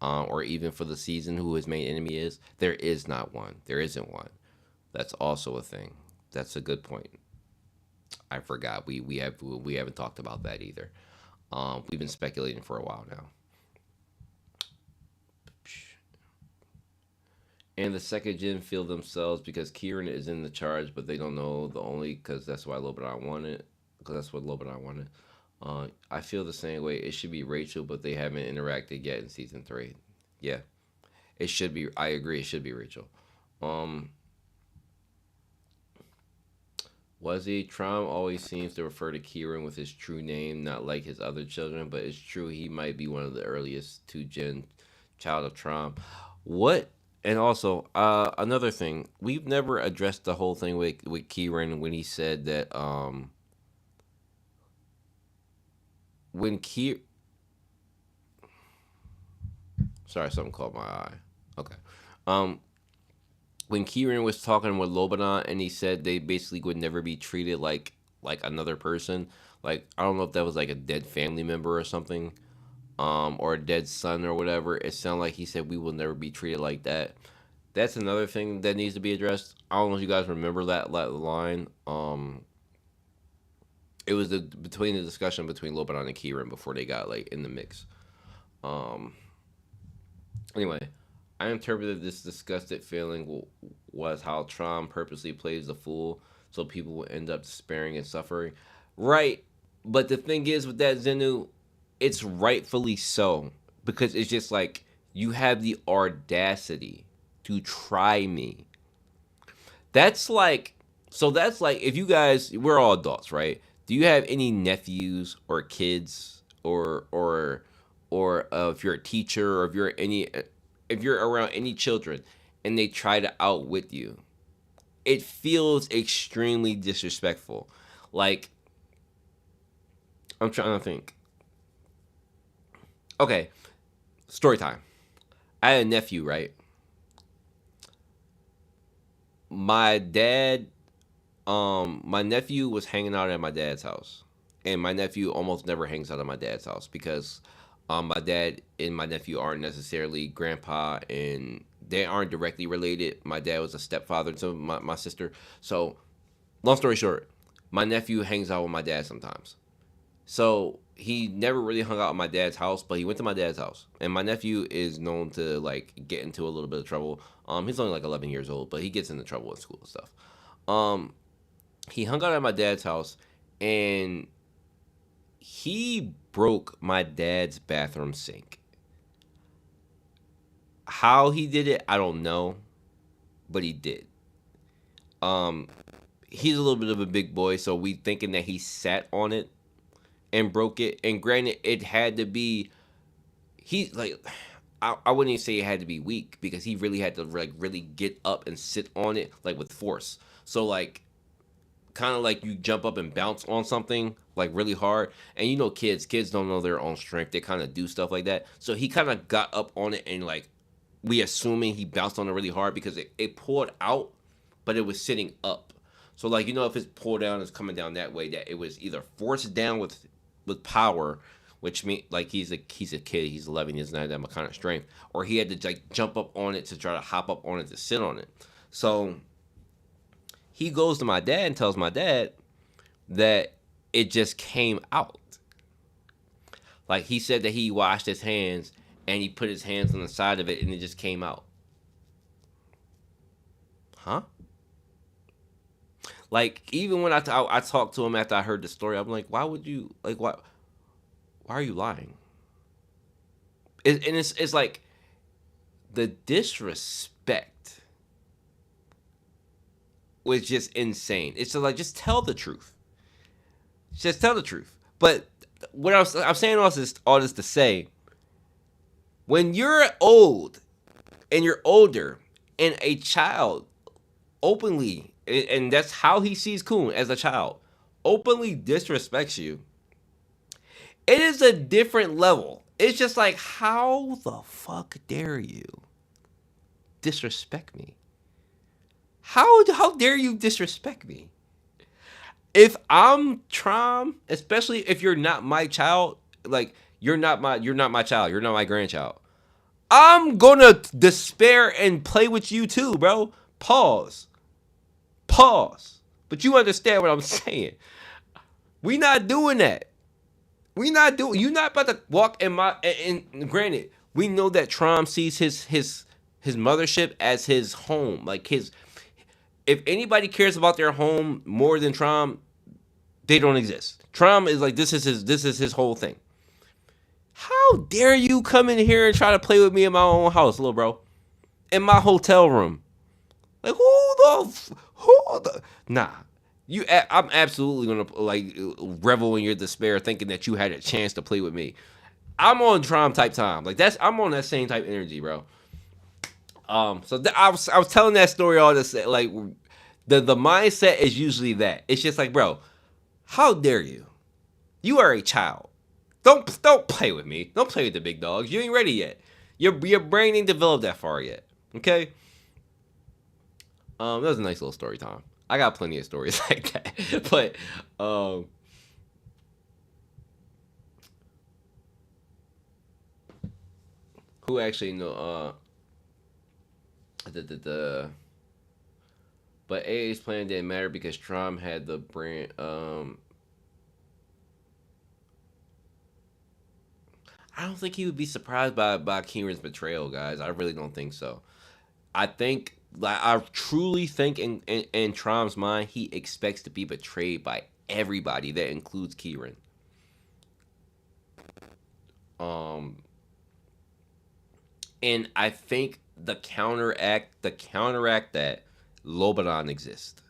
or even for the season who his main enemy is. There is not one. There isn't one. That's also a thing. That's a good point. I forgot. We haven't talked about that either. We've been speculating for a while now. And the second gen feel themselves because Kieran is in the charge, but they don't know the only because that's why Lobanon wanted. Because that's what Lobanon wanted. I feel the same way. It should be Rachel, but they haven't interacted yet in season 3. Yeah, it should be. I agree. It should be Rachel. Um, was he? Trom always seems to refer to Kieran with his true name, not like his other children, but it's true he might be one of the earliest two gen child of Trom. What? And also, another thing, we've never addressed the whole thing with Kieran when he said that when Kier sorry, something caught my eye. Okay. Um, when Kieran was talking with Lobanon and he said they basically would never be treated like another person. Like I don't know if that was like a dead family member or something, or a dead son or whatever. It sounded like he said we will never be treated like that. That's another thing that needs to be addressed. I don't know if you guys remember that line. It was between the discussion between Lobanon and Kieran before they got like in the mix. Um, Anyway, I interpreted this disgusted feeling was how Tron purposely plays the fool so people will end up despairing and suffering. Right. But the thing is with that Zenu, it's rightfully so. Because it's just like you have the audacity to try me. That's like that's like if you guys we're all adults, right? Do you have any nephews or kids or if you're a teacher or if you're around any children and they try to outwit you, it feels extremely disrespectful. Like I'm trying to think. Okay, story time. I had a nephew, right? My dad, my nephew was hanging out at my dad's house, and my nephew almost never hangs out at my dad's house because, my dad and my nephew aren't necessarily grandpa, and they aren't directly related. My dad was a stepfather to my sister. So, long story short, my nephew hangs out with my dad sometimes. So he never really hung out at my dad's house, but he went to my dad's house. And my nephew is known to like get into a little bit of trouble. He's only like 11 years old, but he gets into trouble in school and stuff. Um, he hung out at my dad's house, and he broke my dad's bathroom sink. How he did it, I don't know, but he did. Um, he's a little bit of a big boy, so we thinking that he sat on it and broke it. And granted, it had to be he like I wouldn't even say it had to be weak because he really had to like really get up and sit on it like with force. So like kind of like you jump up and bounce on something like really hard, and kids don't know their own strength. They kind of do stuff like that. So he kind of got up on it and like we assuming he bounced on it really hard because it pulled out, but it was sitting up. So like if it's pulled down, it's coming down that way. That it was either forced down with power, which means like he's a kid, he's 11, he doesn't have that kind of strength, or he had to like jump up on it to try to hop up on it to sit on it. So he goes to my dad and tells my dad that it just came out. Like he said that he washed his hands and he put his hands on the side of it and it just came out. Huh? Like even when I talked to him after I heard the story, I'm like, why would you like why are you lying? And it's like the disrespect was just insane. It's like just tell the truth. Just tell the truth. But what I'm saying all this to say, when you're old and you're older and a child openly, and that's how he sees Coon as a child, openly disrespects you, it is a different level. It's just like, how the fuck dare you disrespect me? How dare you disrespect me? If I'm Trom, especially if you're not my child, like you're not my child, you're not my grandchild. I'm gonna despair and play with you too, bro. Pause. But you understand what I'm saying. We not doing that. We not doing. You not about to walk in my. And granted, we know that Trom sees his mothership as his home. Like his. If anybody cares about their home more than Trom, they don't exist. Trom is like this is his whole thing. How dare you come in here and try to play with me in my own house, little bro? In my hotel room. Like who the nah. I'm absolutely gonna like revel in your despair, thinking that you had a chance to play with me. I'm on Trom type time, like I'm on that same type energy, bro. I was telling that story all this like the mindset is usually that it's just like, bro, how dare you? You are a child. Don't play with me. Don't play with the big dogs. You ain't ready yet. Your brain ain't developed that far yet. Okay. That was a nice little story time. I got plenty of stories like that. But who actually know the but AA's plan didn't matter because Trump had the brand I don't think he would be surprised by Kieran's betrayal, guys. I really don't think so. I think like I truly think in Trom's mind he expects to be betrayed by everybody. That includes Kieran. Um and I think the counteract that Lobanon exists.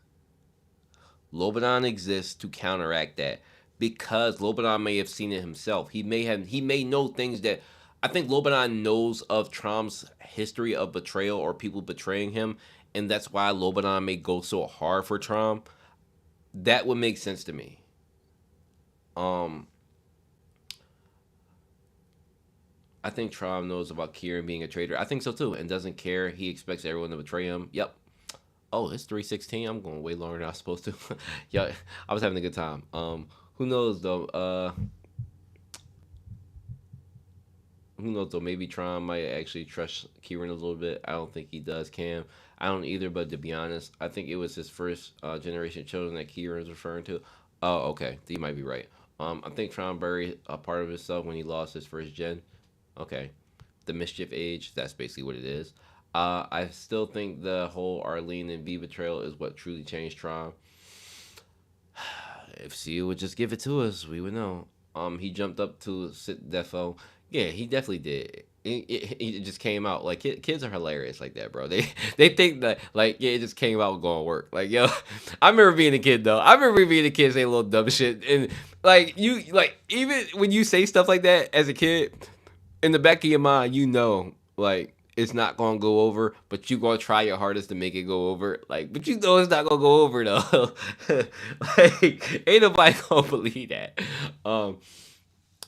Lobanon exists to counteract that because Lobanon may have seen it himself. He may know things that I think Lobanon knows of Trom's history of betrayal or people betraying him, and that's why Lobanon may go so hard for Trom. That would make sense to me. Um, I think Trom knows about Kieran being a traitor. I think so too, and doesn't care. He expects everyone to betray him. Yep. Oh, it's 3:16. I'm going way longer than I was supposed to. Yeah, I was having a good time. Who knows though? Who knows though? Maybe Tron might actually trust Kieran a little bit. I don't think he does. Cam, I don't either. But to be honest, I think it was his first generation children that Kieran is referring to. Oh, okay, you might be right. I think Tron buried a part of himself when he lost his first gen. Okay, the mischief age. That's basically what it is. I still think the whole Arlene and V betrayal is what truly changed Tron. If CEO would just give it to us, we would know. He jumped up to sit Defo. Yeah, he definitely did. It just came out like kids are hilarious like that, bro. They think that like yeah, it just came out going to work. Like yo, I remember being a kid though. I remember being a kid saying little dumb shit and like you like even when you say stuff like that as a kid, in the back of your mind, you know like it's not gonna go over, but you gonna try your hardest to make it go over. Like, but you know it's not gonna go over though. Like, ain't nobody gonna believe that. Um,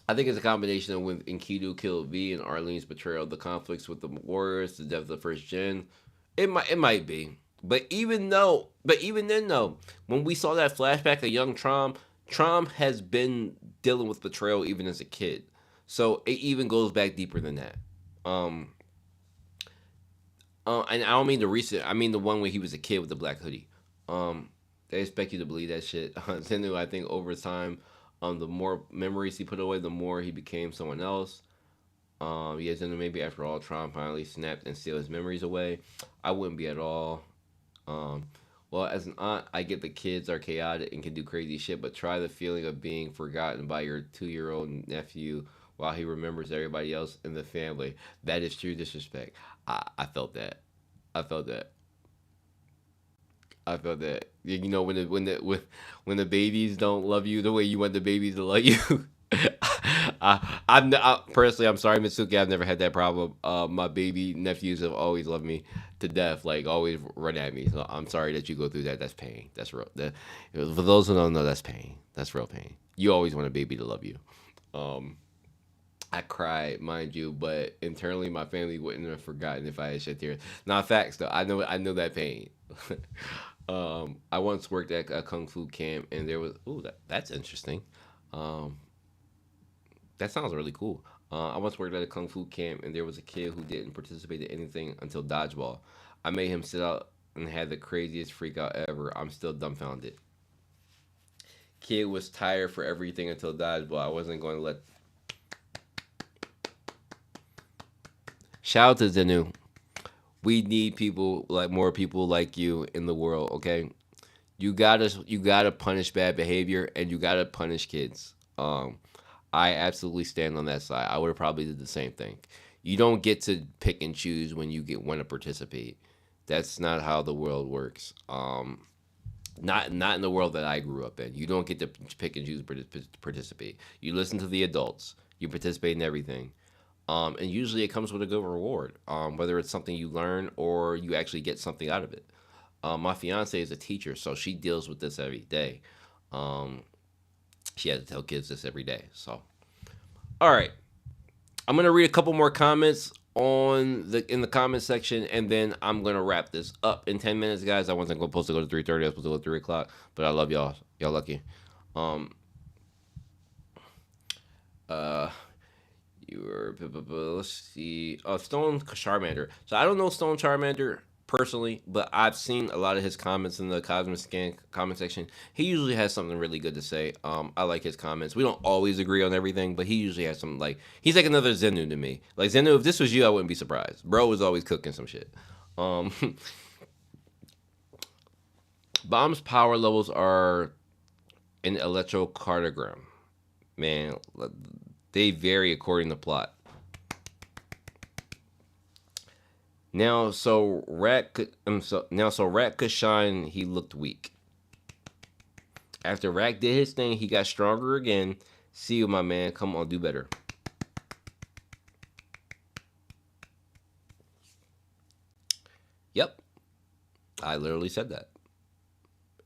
I think it's a combination of when Enkidu killed V and Arlene's betrayal, the conflicts with the Warriors, the death of the first gen. It might be, but even then though, when we saw that flashback of young Trom has been dealing with betrayal even as a kid, so it even goes back deeper than that. Um, and I don't mean the recent. I mean the one where he was a kid with the black hoodie. Um, they expect you to believe that shit. Zenu, I think over time, the more memories he put away, the more he became someone else. Yeah, Zenu maybe after all, Tron finally snapped and steal his memories away. I wouldn't be at all. Um, well, as an aunt, I get the kids are chaotic and can do crazy shit, but try the feeling of being forgotten by your 2 year old nephew while he remembers everybody else in the family. That is true disrespect. I felt that. I felt that. I felt that. You know when the babies don't love you the way you want the babies to love you. Personally, I'm sorry, Mitsuki. I've never had that problem. My baby nephews have always loved me to death. Like always run at me. So I'm sorry that you go through that. That's pain. That's real. For those who don't know, that's pain. That's real pain. You always want a baby to love you. Um, I cried, mind you, but internally my family wouldn't have forgotten if I had shed tears. Not facts though. I know that pain. I once worked at a kung fu camp, and there was that's interesting. Um, that sounds really cool. I once worked at a kung fu camp, and there was a kid who didn't participate in anything until dodgeball. I made him sit out and had the craziest freak out ever. I'm still dumbfounded. kid was tired for everything until it died, but I wasn't going to let. Shout out to Zenu. We need people like more people like you in the world. Okay, you gotta punish bad behavior and you gotta punish kids. I absolutely stand on that side. I would have probably did the same thing. You don't get to pick and choose when you get want to participate. That's not how the world works. Not in the world that I grew up in. You don't get to pick and choose participate. You listen to the adults. You participate in everything. And usually it comes with a good reward. Whether it's something you learn or you actually get something out of it. My fiance is a teacher, so she deals with this every day. Um, she has to tell kids this every day. So, all right, I'm gonna read a couple more comments on the in the comment section, and then I'm gonna wrap this up in 10 minutes, guys. I wasn't supposed to go to 3:30. I was supposed to go to 3 o'clock, but I love y'all. Y'all lucky. Um, uh, you were let's see. Stone Charmander. So I don't know Stone Charmander personally, but I've seen a lot of his comments in the Cosmic Scan comment section. He usually has something really good to say. I like his comments. We don't always agree on everything, but he usually has some like he's like another Zenu to me. Like Zenu, if this was you, I wouldn't be surprised. Bro was always cooking some shit. Um, Bomb's power levels are an electrocardiogram. Man, they vary according to plot. So Rat could shine. He looked weak. After Rat did his thing, he got stronger again. See you, my man. Come on, do better. Yep, I literally said that.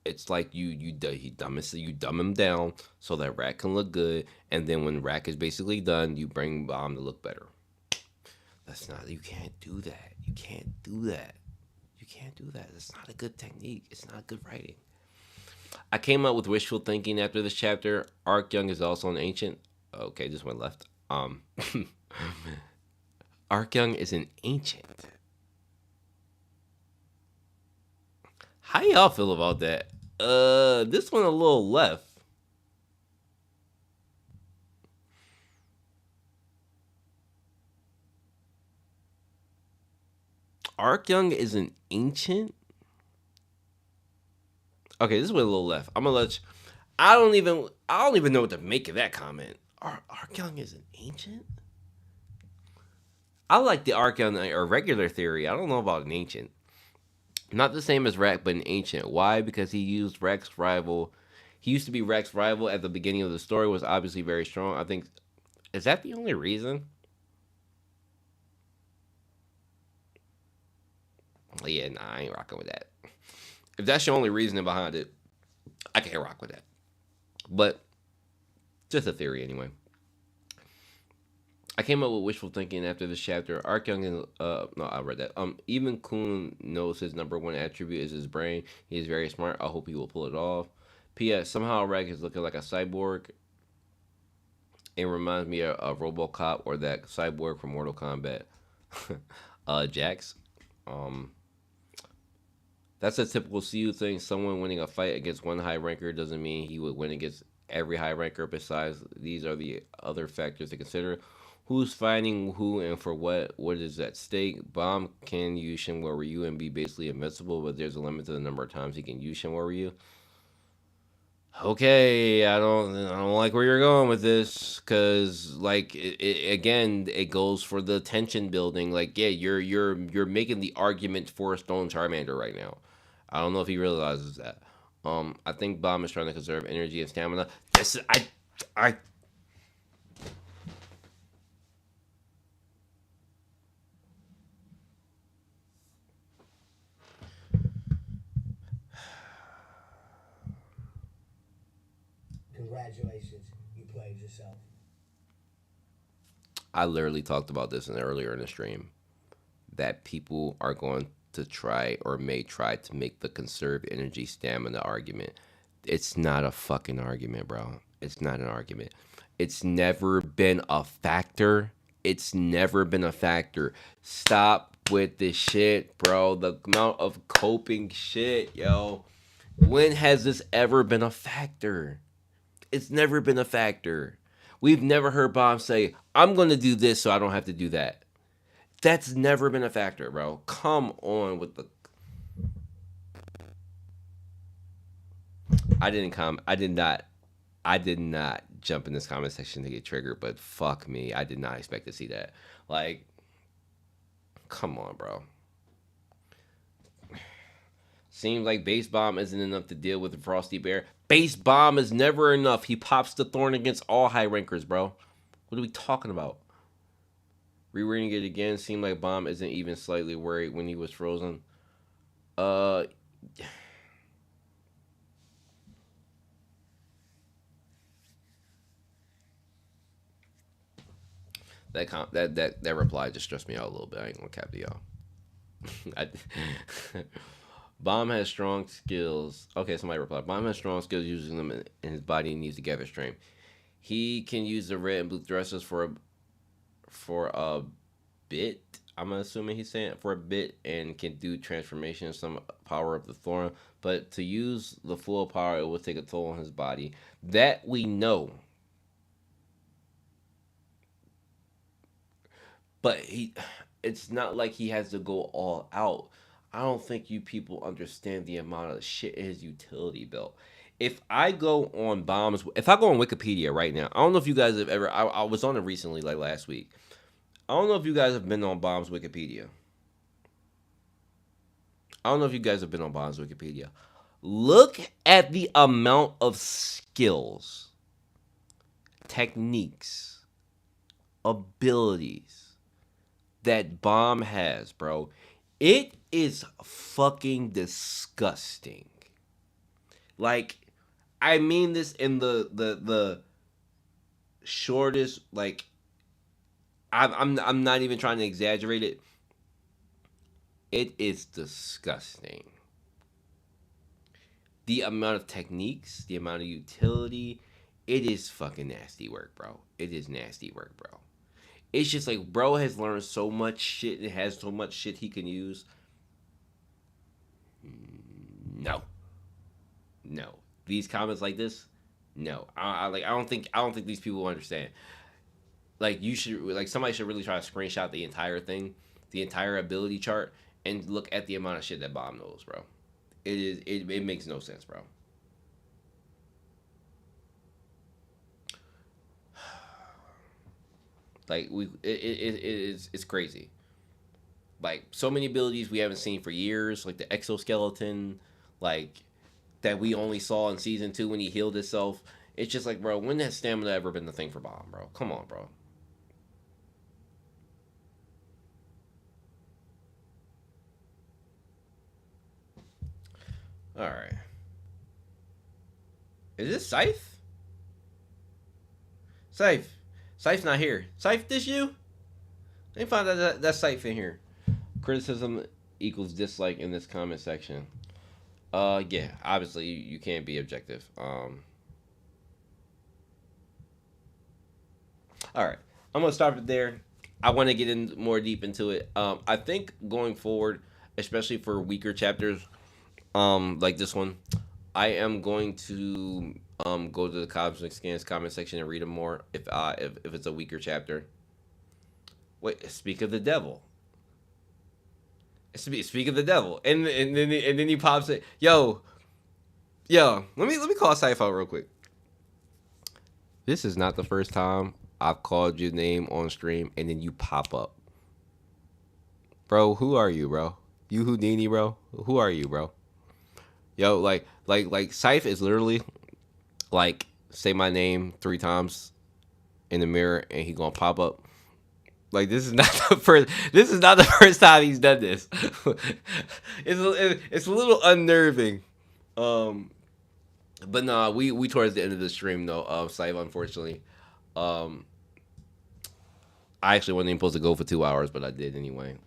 It's like you dumb him down so that Rat can look good, and then when Rat is basically done, you bring Bomb to look better. That's not. You can't do that. You can't do that. You can't do that. It's not a good technique. It's not good writing. I came up with wishful thinking after this chapter. Arc Young is also an ancient. Okay, just went left. Arc Young is an ancient. How y'all feel about that? This one a little left. Arc Young is an ancient. Okay, this went a little left. I'm gonna let you. I don't even know what to make of that comment. Arc Young is an ancient. I like the Arc Young or regular theory. I don't know about an ancient. Not the same as Rack, but an ancient. Why? Because he used Rack's rival. He used to be Rack's rival at the beginning of the story. Was obviously very strong. I think. Is that the only reason? Yeah, nah, I ain't rocking with that. If that's your only reasoning behind it, I can't rock with that. But just a theory anyway. I came up with wishful thinking after this chapter. Arkyung and no, I read that. Even Kun knows his number one attribute is his brain. He is very smart. I hope he will pull it off. P.S. Somehow Rag is looking like a cyborg. It reminds me of RoboCop or that cyborg from Mortal Kombat. Jax. Um, that's a typical CU thing. Someone winning a fight against one high ranker doesn't mean he would win against every high ranker. Besides, these are the other factors to consider. Who's fighting who and for what? What is at stake? Bomb can use Shinwa Ryu and be basically invincible, but there's a limit to the number of times he can use Shinwa Ryu. Okay, I don't like where you're going with this because like again it goes for the tension building. Like yeah, you're making the argument for a Stone Charmander right now. I don't know if he realizes that. I think Bomb is trying to conserve energy and stamina. This I Congratulations, you played yourself. I literally talked about this earlier in the stream that people are going to try or may try to make the conserve energy stamina argument. It's not a fucking argument, bro. It's not an argument. It's never been a factor. It's never been a factor. Stop with this shit, bro. The amount of coping shit, yo. When has this ever been a factor? It's never been a factor. We've never heard Bomb say, I'm going to do this so I don't have to do that. That's never been a factor, bro. Come on with the. I didn't come. I did not. I did not jump in this comment section to get triggered, but fuck me. I did not expect to see that. Like, come on, bro. Seems like base bomb isn't enough to deal with the Frosty Bear. Base bomb is never enough. He pops the thorn against all high rankers, bro. What are we talking about? Rereading it again, seemed like bomb isn't even slightly worried when he was frozen. Uh, that reply just stressed me out a little bit. I ain't gonna cap to y'all. I, Bomb has strong skills. Okay, somebody replied. Bomb has strong skills using them in his body and needs to gather strength. He can use the red and blue thrusters for a bit. I'm assuming he's saying for a bit and can do transformation, some power of the thorn. But to use the full power, it will take a toll on his body. That we know. But it's not like he has to go all out. I don't think you people understand the amount of shit in his utility belt. If I go on Wikipedia right now, I don't know if you guys have ever. I was on it recently, like last week. I don't know if you guys have been on Bomb's Wikipedia. I don't know if you guys have been on Bomb's Wikipedia. Look at the amount of skills, techniques, abilities that Bomb has, bro. It is fucking disgusting. Like, I mean this in the shortest, like, I'm not even trying to exaggerate it. It is disgusting. The amount of techniques, the amount of utility, it is fucking nasty work, bro. It is nasty work, bro. It's just like bro has learned so much shit and has so much shit he can use. No, no. These comments like this, no. I don't think these people understand. Like you should like somebody should really try to screenshot the entire thing, the entire ability chart, and look at the amount of shit that Bomb knows, bro. It makes no sense, bro. Like it's crazy. Like so many abilities we haven't seen for years, like the exoskeleton, like that we only saw in season 2 when he healed himself. It's just like, bro, when has stamina ever been the thing for Bomb, bro? Come on, bro. All right. Is this Scythe? Scythe. Scythe's not here. Scythe, this you? Let me find that Scythe in here. Criticism equals dislike in this comment section. Yeah, obviously you can't be objective. All right, I'm gonna stop it there. I want to get in more deep into it. I think going forward, especially for weaker chapters, like this one, I am going to go to the Cosmic Scans comment section and read them more if it's a weaker chapter. Wait, speak of the devil. Speak of the devil, and then he pops it. Yo, let me call Sci-Fi real quick. This is not the first time I've called your name on stream and then you pop up, bro. Who are you, bro? You Houdini, bro? Who are you, bro? Yo, like Scythe is literally like say my name 3 times in the mirror and he gonna pop up. Like this is not the first. This is not the first time he's done this. It's a little unnerving. But nah, we towards the end of the stream though. Scythe, unfortunately, um, I actually wasn't even supposed to go for 2 hours, but I did anyway.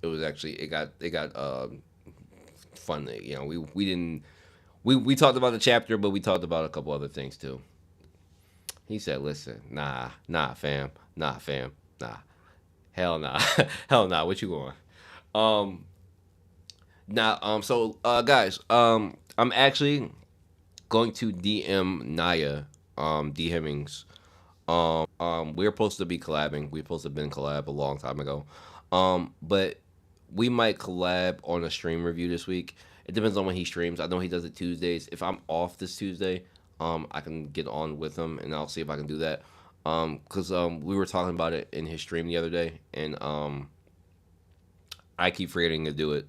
It was actually it got fun. You know, we didn't we talked about the chapter, but we talked about a couple other things too. He said, "Listen, fam, nah, hell nah, hell nah. What you going? Um, so guys, I'm actually going to DM Naya D Hemmings. We're supposed to be collabing. We're supposed to have been collab a long time ago. But we might collab on a stream review this week. It depends on when he streams. I know he does it Tuesdays. If I'm off this Tuesday, I can get on with him and I'll see if I can do that. Cause we were talking about it in his stream the other day, and I keep forgetting to do it.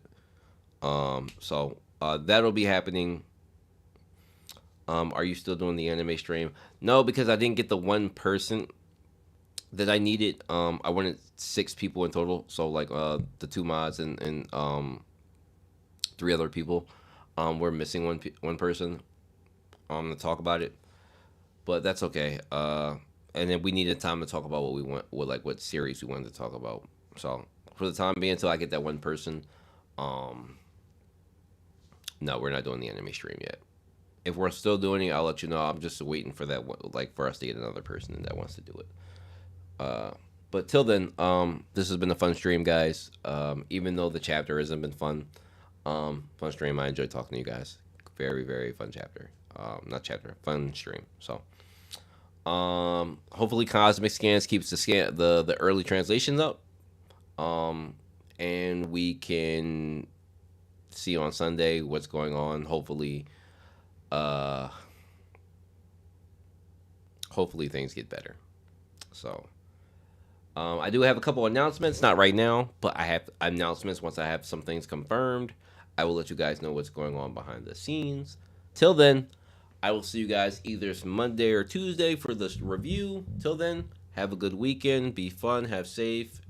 So that'll be happening. Are you still doing the anime stream? No, because I didn't get the one person that I needed. I wanted 6 people in total, so like the two mods and 3 other people. We're missing one person to talk about it, but that's okay. And then we needed time to talk about what we want, what series we wanted to talk about. So for the time being, until I get that one person, um, no, we're not doing the anime stream yet. If we're still doing it, I'll let you know. I'm just waiting for that, like for us to get another person that wants to do it. Uh, but till then, this has been a fun stream, guys. Even though the chapter hasn't been fun, fun stream. I enjoyed talking to you guys. Very, very fun chapter. Not chapter, fun stream. So, hopefully, Cosmic Scans keeps the early translations up. Um, and we can see on Sunday what's going on. Uh, hopefully things get better. So, I do have a couple announcements, not right now, but I have announcements once I have some things confirmed. I will let you guys know what's going on behind the scenes. Till then, I will see you guys either Monday or Tuesday for this review. Till then, have a good weekend, be fun, have safe,